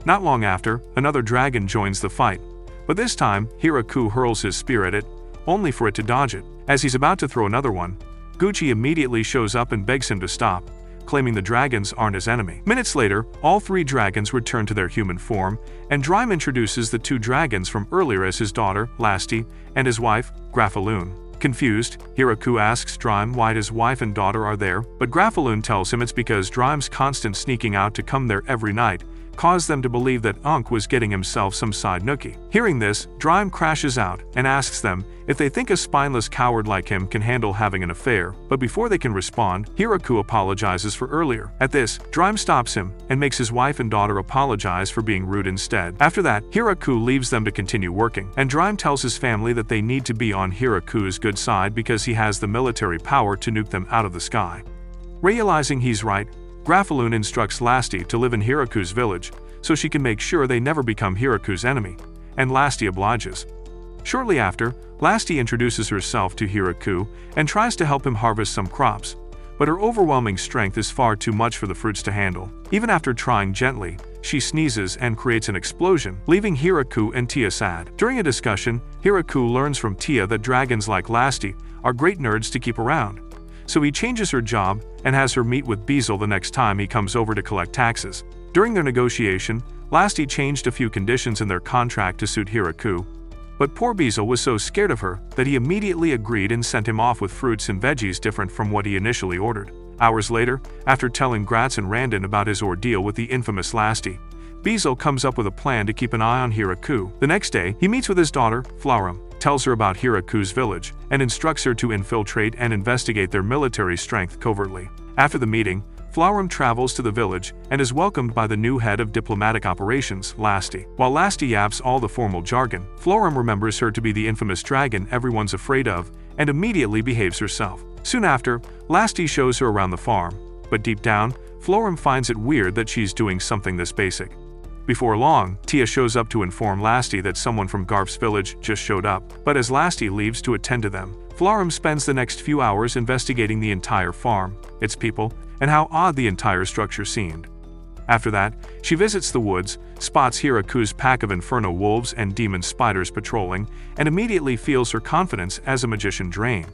Not long after, another dragon joins the fight. But this time, Hiraku hurls his spear at it, only for it to dodge it. As he's about to throw another one, Gucci immediately shows up and begs him to stop, claiming the dragons aren't his enemy. Minutes later, all three dragons return to their human form, and Drime introduces the two dragons from earlier as his daughter, Lasti, and his wife, Graphaloon. Confused, Hiraku asks Drime why his wife and daughter are there, but Graphaloon tells him it's because Drime's constant sneaking out to come there every night caused them to believe that Unk was getting himself some side nookie. Hearing this, Drime crashes out and asks them if they think a spineless coward like him can handle having an affair, but before they can respond, Hiraku apologizes for earlier. At this, Drime stops him and makes his wife and daughter apologize for being rude instead. After that, Hiraku leaves them to continue working, and Drime tells his family that they need to be on Hiraku's good side because he has the military power to nuke them out of the sky. Realizing he's right, Graphaloon instructs Lasti to live in Hiraku's village so she can make sure they never become Hiraku's enemy, and Lasti obliges. Shortly after, Lasti introduces herself to Hiraku and tries to help him harvest some crops, but her overwhelming strength is far too much for the fruits to handle. Even after trying gently, she sneezes and creates an explosion, leaving Hiraku and Tia sad. During a discussion, Hiraku learns from Tia that dragons like Lasti are great nerds to keep around. So he changes her job and has her meet with Beezle the next time he comes over to collect taxes. During their negotiation, Lasti changed a few conditions in their contract to suit Hiraku, but poor Beezle was so scared of her that he immediately agreed and sent him off with fruits and veggies different from what he initially ordered. Hours later, after telling Gratz and Randon about his ordeal with the infamous Lasti, Beezle comes up with a plan to keep an eye on Hiraku. The next day, he meets with his daughter, Flaurum, tells her about Hiraku's village, and instructs her to infiltrate and investigate their military strength covertly. After the meeting, Flaurum travels to the village and is welcomed by the new head of diplomatic operations, Lasti. While Lasti yaps all the formal jargon, Flaurum remembers her to be the infamous dragon everyone's afraid of and immediately behaves herself. Soon after, Lasti shows her around the farm, but deep down, Flaurum finds it weird that she's doing something this basic. Before long, Tia shows up to inform Lasti that someone from Garf's village just showed up, but as Lasti leaves to attend to them, Flaurum spends the next few hours investigating the entire farm, its people, and how odd the entire structure seemed. After that, she visits the woods, spots Hiraku's pack of inferno wolves and demon spiders patrolling, and immediately feels her confidence as a magician drain.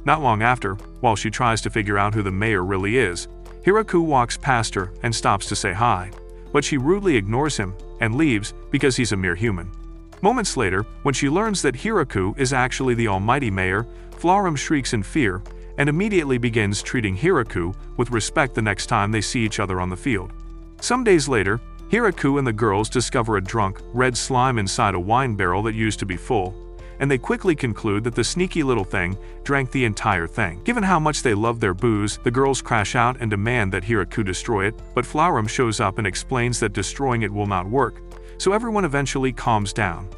Not long after, while she tries to figure out who the mayor really is, Hiraku walks past her and stops to say hi, but she rudely ignores him and leaves because he's a mere human. Moments later, when she learns that Hiraku is actually the almighty mayor, Flaurum shrieks in fear and immediately begins treating Hiraku with respect the next time they see each other on the field. Some days later, Hiraku and the girls discover a drunk, red slime inside a wine barrel that used to be full, and they quickly conclude that the sneaky little thing drank the entire thing. Given how much they love their booze, the girls crash out and demand that Hiraku destroy it, but Flaurum shows up and explains that destroying it will not work, so everyone eventually calms down.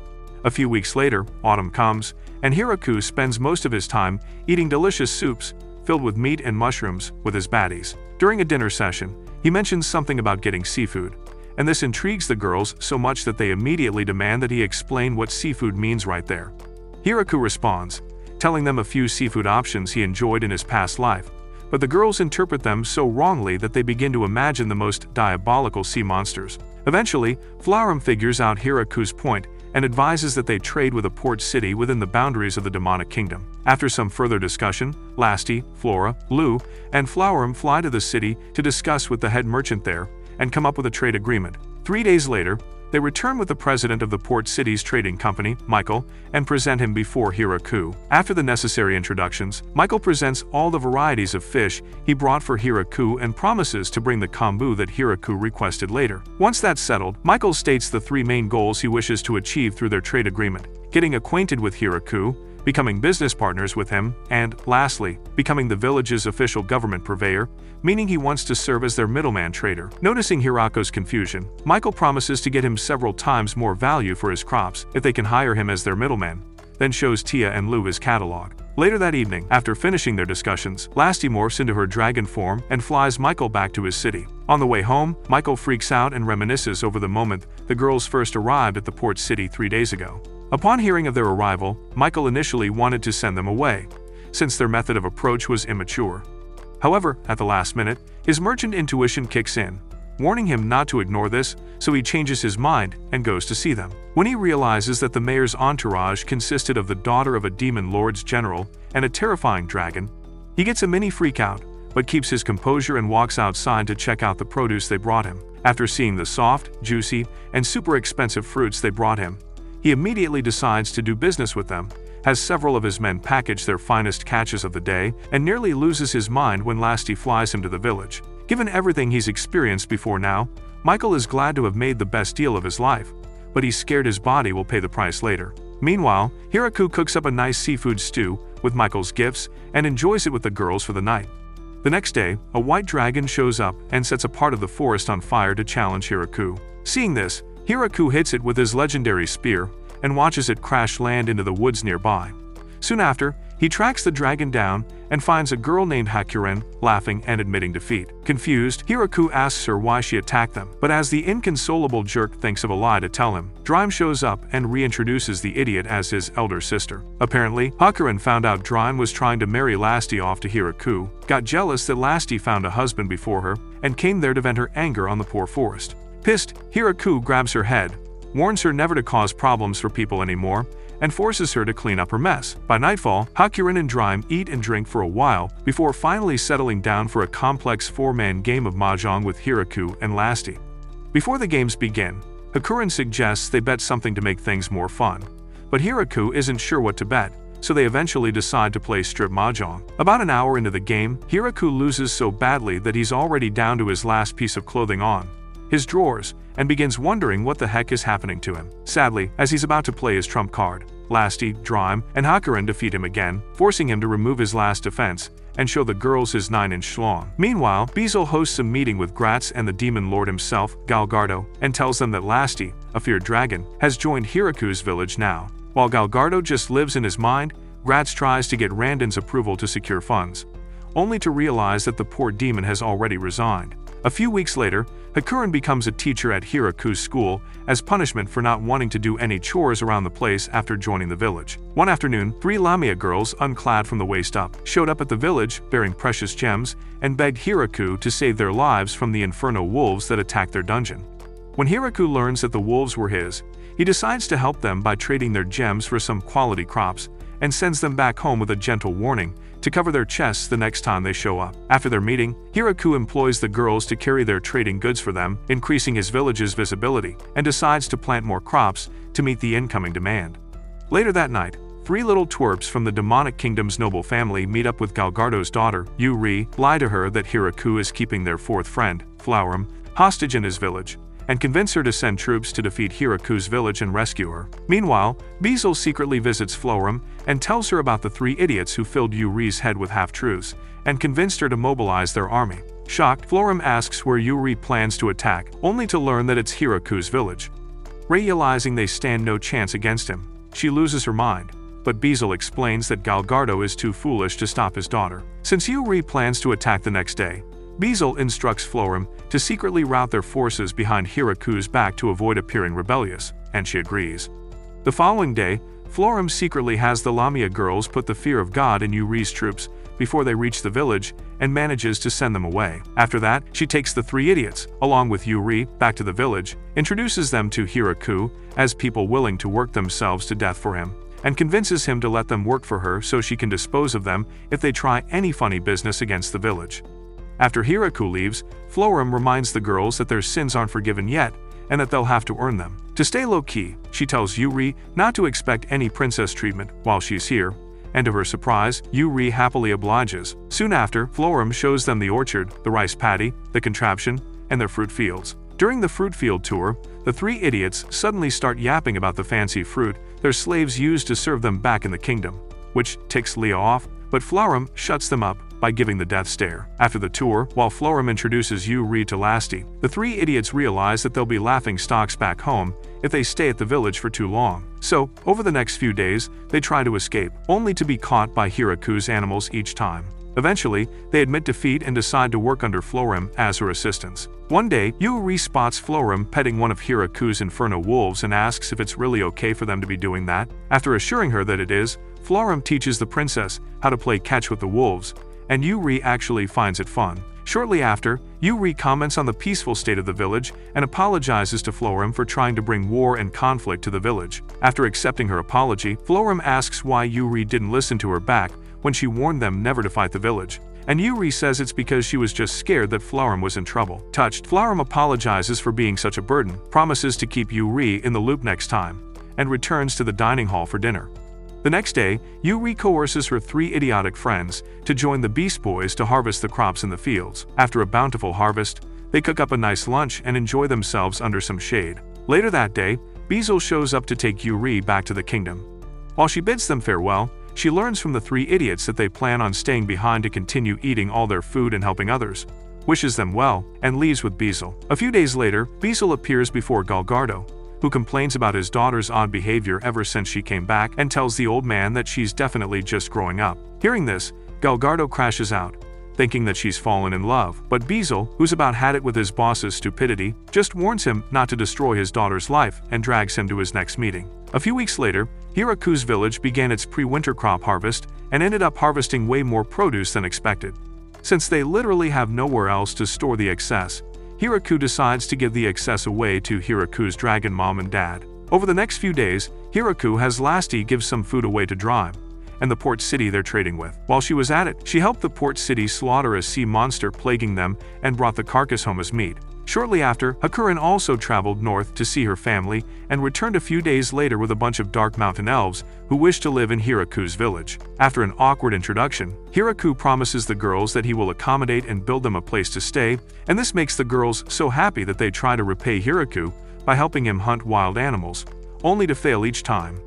A few weeks later, autumn comes, and Hiraku spends most of his time eating delicious soups filled with meat and mushrooms with his baddies. During a dinner session, he mentions something about getting seafood, and this intrigues the girls so much that they immediately demand that he explain what seafood means right there. Hiraku responds, telling them a few seafood options he enjoyed in his past life, but the girls interpret them so wrongly that they begin to imagine the most diabolical sea monsters. Eventually, Flaurum figures out Hiraku's point and advises that they trade with a port city within the boundaries of the demonic kingdom. After some further discussion, Lasti, Flora, Lou, and Flaurum fly to the city to discuss with the head merchant there and come up with a trade agreement. 3 days later, they return with the president of the port city's trading company, Michael, and present him before Hiraku. After the necessary introductions, Michael presents all the varieties of fish he brought for Hiraku and promises to bring the kombu that Hiraku requested later. Once that's settled, Michael states the 3 main goals he wishes to achieve through their trade agreement: getting acquainted with Hiraku, becoming business partners with him, and, lastly, becoming the village's official government purveyor, meaning he wants to serve as their middleman trader. Noticing Hiraku's confusion, Michael promises to get him several times more value for his crops if they can hire him as their middleman, then shows Tia and Lou his catalog. Later that evening, after finishing their discussions, Lasty morphs into her dragon form and flies Michael back to his city. On the way home, Michael freaks out and reminisces over the moment the girls first arrived at the port city 3 days ago. Upon hearing of their arrival, Michael initially wanted to send them away, since their method of approach was immature. However, at the last minute, his merchant intuition kicks in, warning him not to ignore this, so he changes his mind and goes to see them. When he realizes that the mayor's entourage consisted of the daughter of a demon lord's general and a terrifying dragon, he gets a mini freak out, but keeps his composure and walks outside to check out the produce they brought him. After seeing the soft, juicy, and super expensive fruits they brought him, he immediately decides to do business with them, has several of his men package their finest catches of the day, and nearly loses his mind when Lasty flies him to the village. Given everything he's experienced before now, Michael is glad to have made the best deal of his life, but he's scared his body will pay the price later. Meanwhile, Hiraku cooks up a nice seafood stew with Michael's gifts and enjoys it with the girls for the night. The next day, a white dragon shows up and sets a part of the forest on fire to challenge Hiraku. Seeing this, Hiraku hits it with his legendary spear and watches it crash land into the woods nearby. Soon after, he tracks the dragon down and finds a girl named Hakuren, laughing and admitting defeat. Confused, Hiraku asks her why she attacked them, but as the inconsolable jerk thinks of a lie to tell him, Drime shows up and reintroduces the idiot as his elder sister. Apparently, Hakuren found out Drime was trying to marry Lasty off to Hiraku, got jealous that Lasty found a husband before her, and came there to vent her anger on the poor forest. Pissed, Hiraku grabs her head, warns her never to cause problems for people anymore, and forces her to clean up her mess. By nightfall, Hakuren and Drime eat and drink for a while before finally settling down for a complex 4-man game of mahjong with Hiraku and Lasty. Before the games begin, Hakuren suggests they bet something to make things more fun, but Hiraku isn't sure what to bet, so they eventually decide to play strip mahjong. About an hour into the game, Hiraku loses so badly that he's already down to his last piece of clothing on his drawers, and begins wondering what the heck is happening to him. Sadly, as he's about to play his trump card, Lasty, Drime, and Hakuren defeat him again, forcing him to remove his last defense and show the girls his 9-inch schlong. Meanwhile, Beezle hosts a meeting with Gratz and the demon lord himself, Galgardo, and tells them that Lasty, a feared dragon, has joined Hiraku's village now. While Galgardo just lives in his mind, Gratz tries to get Randon's approval to secure funds, only to realize that the poor demon has already resigned. A few weeks later, Hakuren becomes a teacher at Hiraku's school as punishment for not wanting to do any chores around the place after joining the village. One afternoon, 3 Lamia girls, unclad from the waist up, showed up at the village bearing precious gems and begged Hiraku to save their lives from the inferno wolves that attacked their dungeon. When Hiraku learns that the wolves were his, he decides to help them by trading their gems for some quality crops and sends them back home with a gentle warning to cover their chests the next time they show up. After their meeting, Hiraku employs the girls to carry their trading goods for them, increasing his village's visibility, and decides to plant more crops to meet the incoming demand. Later that night, 3 little twerps from the demonic kingdom's noble family meet up with Galgardo's daughter, Yuri, lie to her that Hiraku is keeping their 4th friend, Flowrum, hostage in his village, and convince her to send troops to defeat Hiraku's village and rescue her. Meanwhile, Beezle secretly visits Flowrum and tells her about the 3 idiots who filled Yuri's head with half-truths and convinced her to mobilize their army. Shocked, Flowrum asks where Yuri plans to attack, only to learn that it's Hiraku's village. Realizing they stand no chance against him, she loses her mind, but Beezle explains that Galgardo is too foolish to stop his daughter. Since Yuri plans to attack the next day, Beezle instructs Flowrum to secretly rout their forces behind Hiraku's back to avoid appearing rebellious, and she agrees. The following day, Flowrum secretly has the Lamia girls put the fear of God in Yuri's troops before they reach the village and manages to send them away. After that, she takes the 3 idiots, along with Yuri, back to the village, introduces them to Hiraku as people willing to work themselves to death for him, and convinces him to let them work for her so she can dispose of them if they try any funny business against the village. After Hiraku leaves, Flowrum reminds the girls that their sins aren't forgiven yet, and that they'll have to earn them. To stay low-key, she tells Yuri not to expect any princess treatment while she's here, and to her surprise, Yuri happily obliges. Soon after, Flowrum shows them the orchard, the rice paddy, the contraption, and their fruit fields. During the fruit field tour, the 3 idiots suddenly start yapping about the fancy fruit their slaves used to serve them back in the kingdom, which ticks Leo off, but Flowrum shuts them up by giving the death stare. After the tour, while Florim introduces Yuri to Lasti, the three idiots realize that they'll be laughing stocks back home if they stay at the village for too long. So, over the next few days, they try to escape, only to be caught by Hiraku's animals each time. Eventually, they admit defeat and decide to work under Florim as her assistants. One day, Yuri spots Florim petting one of Hiraku's inferno wolves and asks if it's really okay for them to be doing that. After assuring her that it is, Florim teaches the princess how to play catch with the wolves, and Yuri actually finds it fun. Shortly after, Yuri comments on the peaceful state of the village and apologizes to Florim for trying to bring war and conflict to the village. After accepting her apology, Florim asks why Yuri didn't listen to her back when she warned them never to fight the village, and Yuri says it's because she was just scared that Florim was in trouble. Touched, Florim apologizes for being such a burden, promises to keep Yuri in the loop next time, and returns to the dining hall for dinner. The next day, Yuri coerces her three idiotic friends to join the Beast Boys to harvest the crops in the fields. After a bountiful harvest, they cook up a nice lunch and enjoy themselves under some shade. Later that day, Beezle shows up to take Yuri back to the kingdom. While she bids them farewell, she learns from the three idiots that they plan on staying behind to continue eating all their food and helping others, wishes them well, and leaves with Beezle. A few days later, Beezle appears before Galgardo, who complains about his daughter's odd behavior ever since she came back and tells the old man that she's definitely just growing up. Hearing this, Galgardo crashes out, thinking that she's fallen in love, but Beezle, who's about had it with his boss's stupidity, just warns him not to destroy his daughter's life and drags him to his next meeting. A few weeks later, Hiraku's village began its pre-winter crop harvest and ended up harvesting way more produce than expected. Since they literally have nowhere else to store the excess, Hiraku decides to give the excess away to Hiraku's dragon mom and dad. Over the next few days, Hiraku has Lasti give some food away to Drime and the port city they're trading with. While she was at it, she helped the port city slaughter a sea monster plaguing them and brought the carcass home as meat. Shortly after, Hakurin also traveled north to see her family and returned a few days later with a bunch of dark mountain elves who wish to live in Hiraku's village. After an awkward introduction, Hiraku promises the girls that he will accommodate and build them a place to stay, and this makes the girls so happy that they try to repay Hiraku by helping him hunt wild animals, only to fail each time.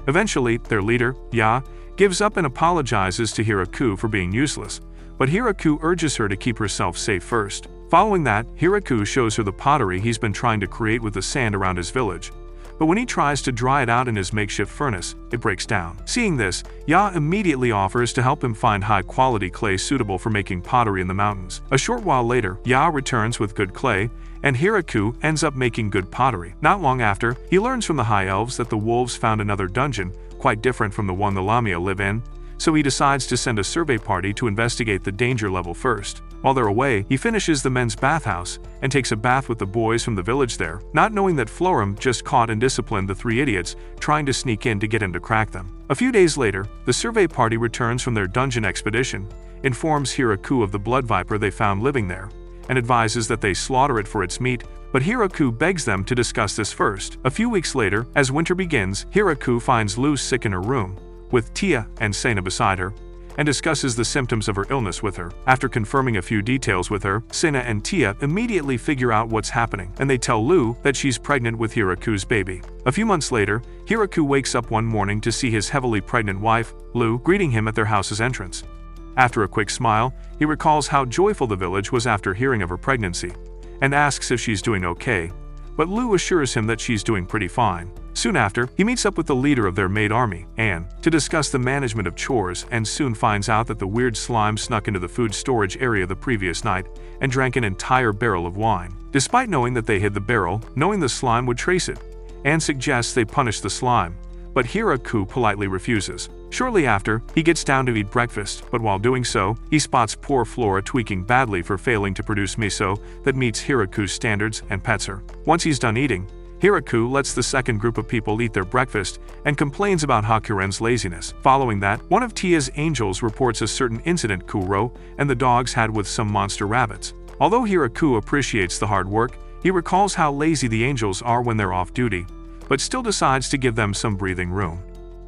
Eventually, their leader, Ya, gives up and apologizes to Hiraku for being useless, but Hiraku urges her to keep herself safe first. Following that, Hiraku shows her the pottery he's been trying to create with the sand around his village. But when he tries to dry it out in his makeshift furnace, it breaks down. Seeing this, Ya immediately offers to help him find high-quality clay suitable for making pottery in the mountains. A short while later, Ya returns with good clay, and Hiraku ends up making good pottery. Not long after, he learns from the High Elves that the wolves found another dungeon, quite different from the one the Lamia live in, so he decides to send a survey party to investigate the danger level first. While they're away, he finishes the men's bathhouse and takes a bath with the boys from the village there, not knowing that Florim just caught and disciplined the three idiots trying to sneak in to get him to crack them. A few days later, the survey party returns from their dungeon expedition, informs Hiraku of the blood viper they found living there, and advises that they slaughter it for its meat, but Hiraku begs them to discuss this first. A few weeks later, as winter begins, Hiraku finds Luz sick in her room, with Tia and Sena beside her, and discusses the symptoms of her illness with her. After confirming a few details with her, Sena and Tia immediately figure out what's happening, and they tell Lu that she's pregnant with Hiraku's baby. A few months later, Hiraku wakes up one morning to see his heavily pregnant wife, Lu, greeting him at their house's entrance. After a quick smile, he recalls how joyful the village was after hearing of her pregnancy, and asks if she's doing okay, but Lu assures him that she's doing pretty fine. Soon after, he meets up with the leader of their maid army, Anne, to discuss the management of chores, and soon finds out that the weird slime snuck into the food storage area the previous night and drank an entire barrel of wine. Despite knowing that they hid the barrel, knowing the slime would trace it, Anne suggests they punish the slime, but Hiraku politely refuses. Shortly after, he gets down to eat breakfast, but while doing so, he spots poor Flora tweaking badly for failing to produce miso that meets Hiraku's standards and pets her. Once he's done eating, Hiraku lets the second group of people eat their breakfast and complains about Hakuren's laziness. Following that, one of Tia's angels reports a certain incident Kuro and the dogs had with some monster rabbits. Although Hiraku appreciates the hard work, he recalls how lazy the angels are when they're off duty, but still decides to give them some breathing room.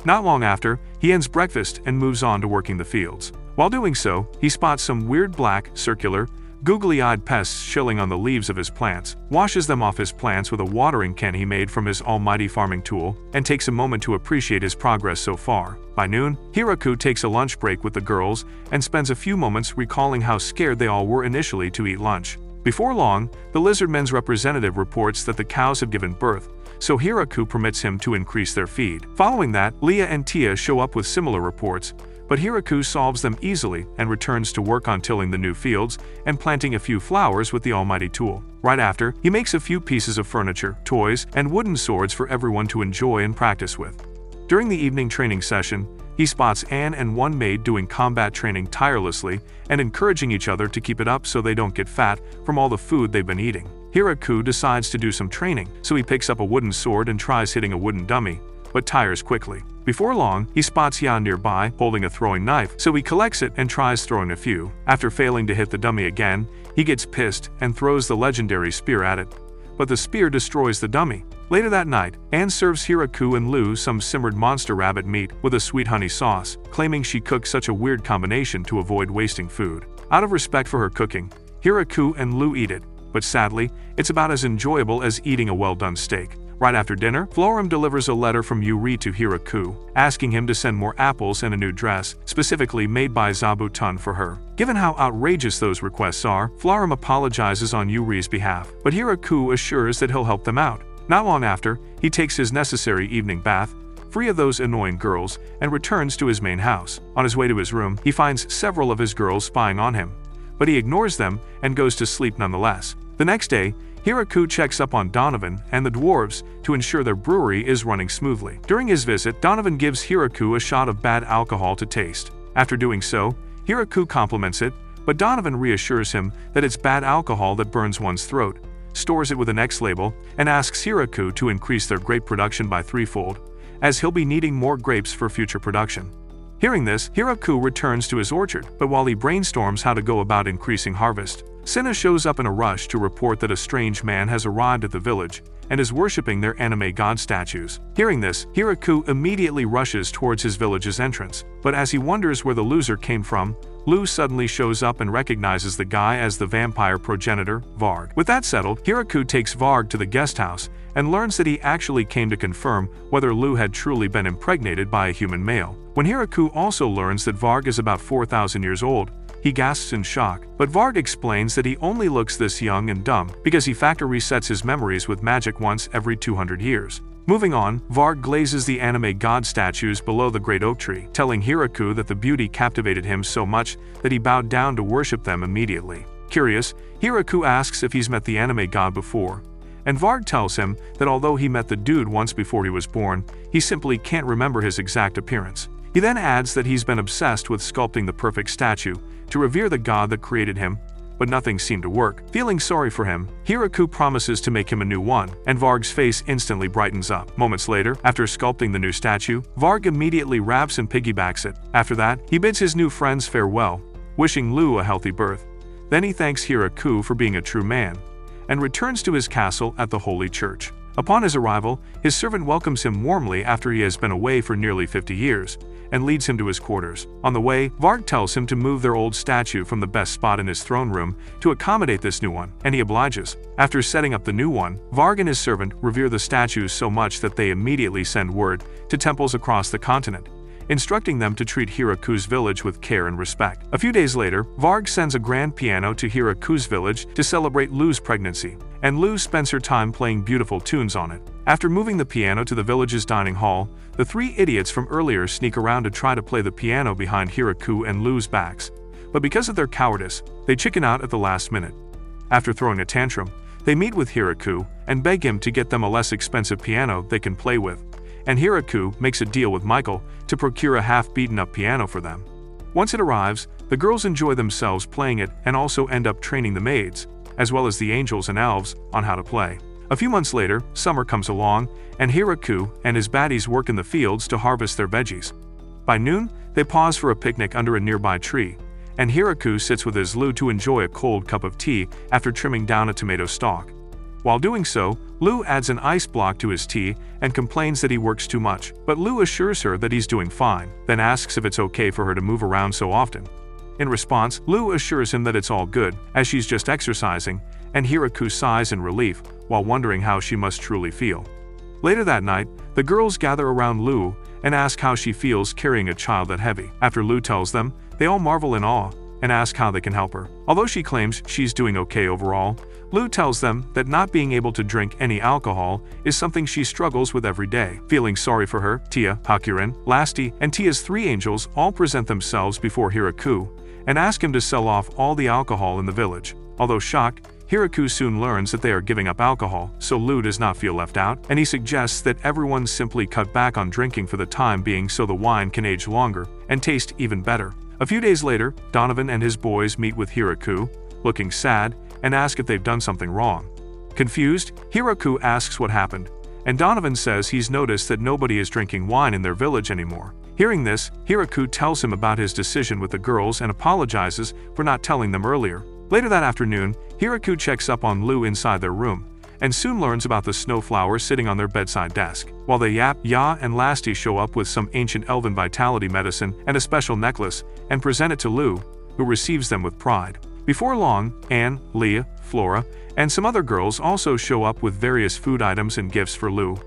Not long after, he ends breakfast and moves on to working the fields. While doing so, he spots some weird black, circular, googly-eyed pests chilling on the leaves of his plants, washes them off his plants with a watering can he made from his almighty farming tool, and takes a moment to appreciate his progress so far. By noon, Hiraku takes a lunch break with the girls and spends a few moments recalling how scared they all were initially to eat lunch. Before long, the lizardmen's representative reports that the cows have given birth, so Hiraku permits him to increase their feed. Following that, Leah and Tia show up with similar reports, but Hiraku solves them easily and returns to work on tilling the new fields and planting a few flowers with the almighty tool. Right after, he makes a few pieces of furniture, toys, and wooden swords for everyone to enjoy and practice with. During the evening training session, he spots Anne and one maid doing combat training tirelessly and encouraging each other to keep it up so they don't get fat from all the food they've been eating. Hiraku decides to do some training, so he picks up a wooden sword and tries hitting a wooden dummy, but tires quickly. Before long, he spots Yan nearby holding a throwing knife, so he collects it and tries throwing a few. After failing to hit the dummy again, he gets pissed and throws the legendary spear at it, but the spear destroys the dummy. Later that night, Anne serves Hiraku and Lou some simmered monster rabbit meat with a sweet honey sauce, claiming she cooked such a weird combination to avoid wasting food. Out of respect for her cooking, Hiraku and Lou eat it, but sadly, it's about as enjoyable as eating a well-done steak. Right after dinner, Florum delivers a letter from Yuri to Hiraku, asking him to send more apples and a new dress, specifically made by Zabuton for her. Given how outrageous those requests are, Florum apologizes on Yuri's behalf, but Hiraku assures that he'll help them out. Not long after, he takes his necessary evening bath, free of those annoying girls, and returns to his main house. On his way to his room, he finds several of his girls spying on him, but he ignores them and goes to sleep nonetheless. The next day, Hiraku checks up on Donovan and the dwarves to ensure their brewery is running smoothly. During his visit, Donovan gives Hiraku a shot of bad alcohol to taste. After doing so, Hiraku compliments it, but Donovan reassures him that it's bad alcohol that burns one's throat, stores it with an X label, and asks Hiraku to increase their grape production by threefold, as he'll be needing more grapes for future production. Hearing this, Hiraku returns to his orchard, but while he brainstorms how to go about increasing harvest, Senna shows up in a rush to report that a strange man has arrived at the village and is worshipping their anime god statues. Hearing this, Hiraku immediately rushes towards his village's entrance, but as he wonders where the loser came from, Lou suddenly shows up and recognizes the guy as the vampire progenitor, Varg. With that settled, Hiraku takes Varg to the guest house and learns that he actually came to confirm whether Lou had truly been impregnated by a human male. When Hiraku also learns that Varg is about 4,000 years old, he gasps in shock, but Varg explains that he only looks this young and dumb because he factor resets his memories with magic once every 200 years. Moving on, Varg glazes the anime god statues below the great oak tree, telling Hiraku that the beauty captivated him so much that he bowed down to worship them immediately. Curious, Hiraku asks if he's met the anime god before, and Varg tells him that although he met the dude once before he was born, he simply can't remember his exact appearance. He then adds that he's been obsessed with sculpting the perfect statue to revere the god that created him, but nothing seemed to work. Feeling sorry for him, Hiraku promises to make him a new one, and Varg's face instantly brightens up. Moments later, after sculpting the new statue, Varg immediately wraps and piggybacks it. After that, he bids his new friends farewell, wishing Lou a healthy birth. Then he thanks Hiraku for being a true man, and returns to his castle at the Holy Church. Upon his arrival, his servant welcomes him warmly after he has been away for nearly 50 years, and leads him to his quarters. On the way, Varg tells him to move their old statue from the best spot in his throne room to accommodate this new one, and he obliges. After setting up the new one, Varg and his servant revere the statues so much that they immediately send word to temples across the continent, instructing them to treat Hiraku's village with care and respect. A few days later, Varg sends a grand piano to Hiraku's village to celebrate Lou's pregnancy, and Lou spends her time playing beautiful tunes on it. After moving the piano to the village's dining hall, the three idiots from earlier sneak around to try to play the piano behind Hiraku and Lou's backs, but because of their cowardice, they chicken out at the last minute. After throwing a tantrum, they meet with Hiraku and beg him to get them a less expensive piano they can play with, and Hiraku makes a deal with Michael to procure a half-beaten-up piano for them. Once it arrives, the girls enjoy themselves playing it and also end up training the maids, as well as the angels and elves, on how to play. A few months later, summer comes along, and Hiraku and his baddies work in the fields to harvest their veggies. By noon, they pause for a picnic under a nearby tree, and Hiraku sits with his Lou to enjoy a cold cup of tea after trimming down a tomato stalk. While doing so, Lou adds an ice block to his tea and complains that he works too much, but Lou assures her that he's doing fine, then asks if it's okay for her to move around so often. In response, Lu assures him that it's all good, as she's just exercising, and Hiraku sighs in relief, while wondering how she must truly feel. Later that night, the girls gather around Lu and ask how she feels carrying a child that heavy. After Lu tells them, they all marvel in awe and ask how they can help her. Although she claims she's doing okay overall, Lu tells them that not being able to drink any alcohol is something she struggles with every day. Feeling sorry for her, Tia, Hakuren, Lasti, and Tia's three angels all present themselves before Hiraku and ask him to sell off all the alcohol in the village. Although shocked, Hiraku soon learns that they are giving up alcohol, so Lu does not feel left out, and he suggests that everyone simply cut back on drinking for the time being so the wine can age longer and taste even better. A few days later, Donovan and his boys meet with Hiraku, looking sad, and ask if they've done something wrong. Confused, Hiraku asks what happened, and Donovan says he's noticed that nobody is drinking wine in their village anymore. Hearing this, Hiraku tells him about his decision with the girls and apologizes for not telling them earlier. Later that afternoon, Hiraku checks up on Lu inside their room, and soon learns about the snowflower sitting on their bedside desk. While they yap, Ya and Lasti show up with some ancient elven vitality medicine and a special necklace, and present it to Lu, who receives them with pride. Before long, Anne, Leah, Flora, and some other girls also show up with various food items and gifts for Lu,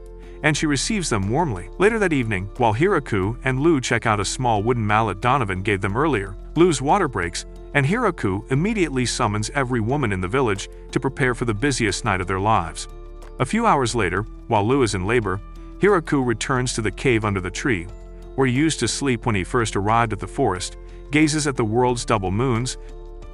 and she receives them warmly. Later that evening, while Hiraku and Lu check out a small wooden mallet Donovan gave them earlier, Lu's water breaks, and Hiraku immediately summons every woman in the village to prepare for the busiest night of their lives. A few hours later, while Lu is in labor, Hiraku returns to the cave under the tree, where he used to sleep when he first arrived at the forest, gazes at the world's double moons,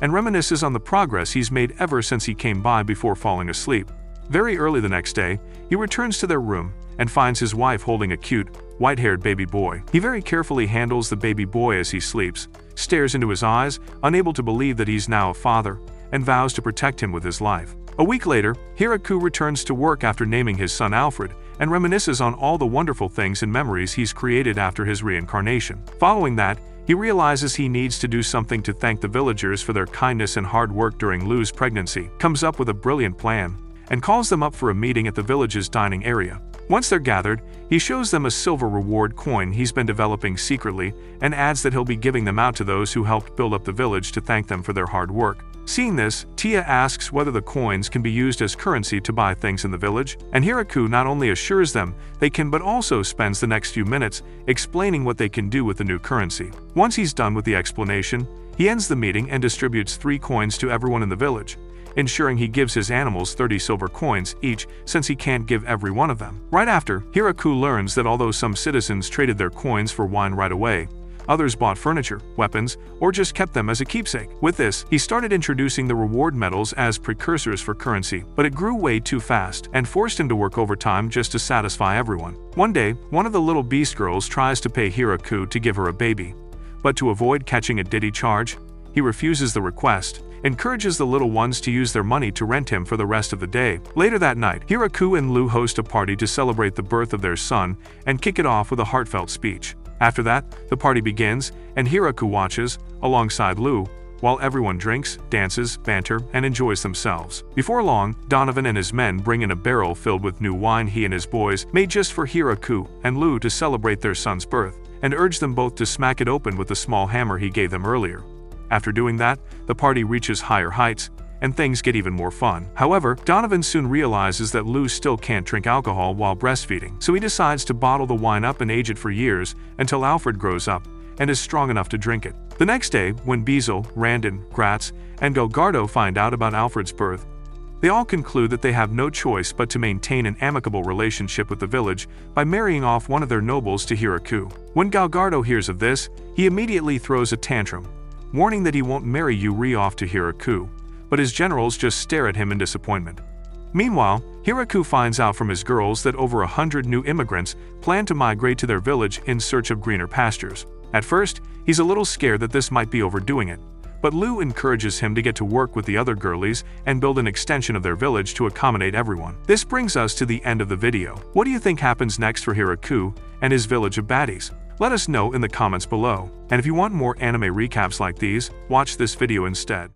and reminisces on the progress he's made ever since he came by before falling asleep. Very early the next day, he returns to their room and finds his wife holding a cute, white-haired baby boy. He very carefully handles the baby boy as he sleeps, stares into his eyes, unable to believe that he's now a father, and vows to protect him with his life. A week later, Hiraku returns to work after naming his son Alfred, and reminisces on all the wonderful things and memories he's created after his reincarnation. Following that, he realizes he needs to do something to thank the villagers for their kindness and hard work during Lu's pregnancy, comes up with a brilliant plan, and calls them up for a meeting at the village's dining area. Once they're gathered, he shows them a silver reward coin he's been developing secretly and adds that he'll be giving them out to those who helped build up the village to thank them for their hard work. Seeing this, Tia asks whether the coins can be used as currency to buy things in the village, and Hiraku not only assures them they can but also spends the next few minutes explaining what they can do with the new currency. Once he's done with the explanation, he ends the meeting and distributes 3 coins to everyone in the village, ensuring he gives his animals 30 silver coins each since he can't give every one of them. Right after, Hiraku learns that although some citizens traded their coins for wine right away, others bought furniture, weapons, or just kept them as a keepsake. With this, he started introducing the reward medals as precursors for currency, but it grew way too fast and forced him to work overtime just to satisfy everyone. One day, one of the little beast girls tries to pay Hiraku to give her a baby, but to avoid catching a diddy charge, he refuses the request, encourages the little ones to use their money to rent him for the rest of the day. Later that night, Hiraku and Lu host a party to celebrate the birth of their son and kick it off with a heartfelt speech. After that, the party begins, and Hiraku watches, alongside Lu, while everyone drinks, dances, banter, and enjoys themselves. Before long, Donovan and his men bring in a barrel filled with new wine he and his boys made just for Hiraku and Lu to celebrate their son's birth, and urge them both to smack it open with the small hammer he gave them earlier. After doing that, the party reaches higher heights, and things get even more fun. However, Donovan soon realizes that Lu still can't drink alcohol while breastfeeding, so he decides to bottle the wine up and age it for years until Alfred grows up and is strong enough to drink it. The next day, when Beazle, Randon, Gratz, and Golgardo find out about Alfred's birth, they all conclude that they have no choice but to maintain an amicable relationship with the village by marrying off one of their nobles to Hiraku. When Golgardo hears of this, he immediately throws a tantrum, warning that he won't marry Yuri off to Hiraku, but his generals just stare at him in disappointment. Meanwhile, Hiraku finds out from his girls that over 100 new immigrants plan to migrate to their village in search of greener pastures. At first, he's a little scared that this might be overdoing it, but Lu encourages him to get to work with the other girlies and build an extension of their village to accommodate everyone. This brings us to the end of the video. What do you think happens next for Hiraku and his village of baddies? Let us know in the comments below. And if you want more anime recaps like these, watch this video instead.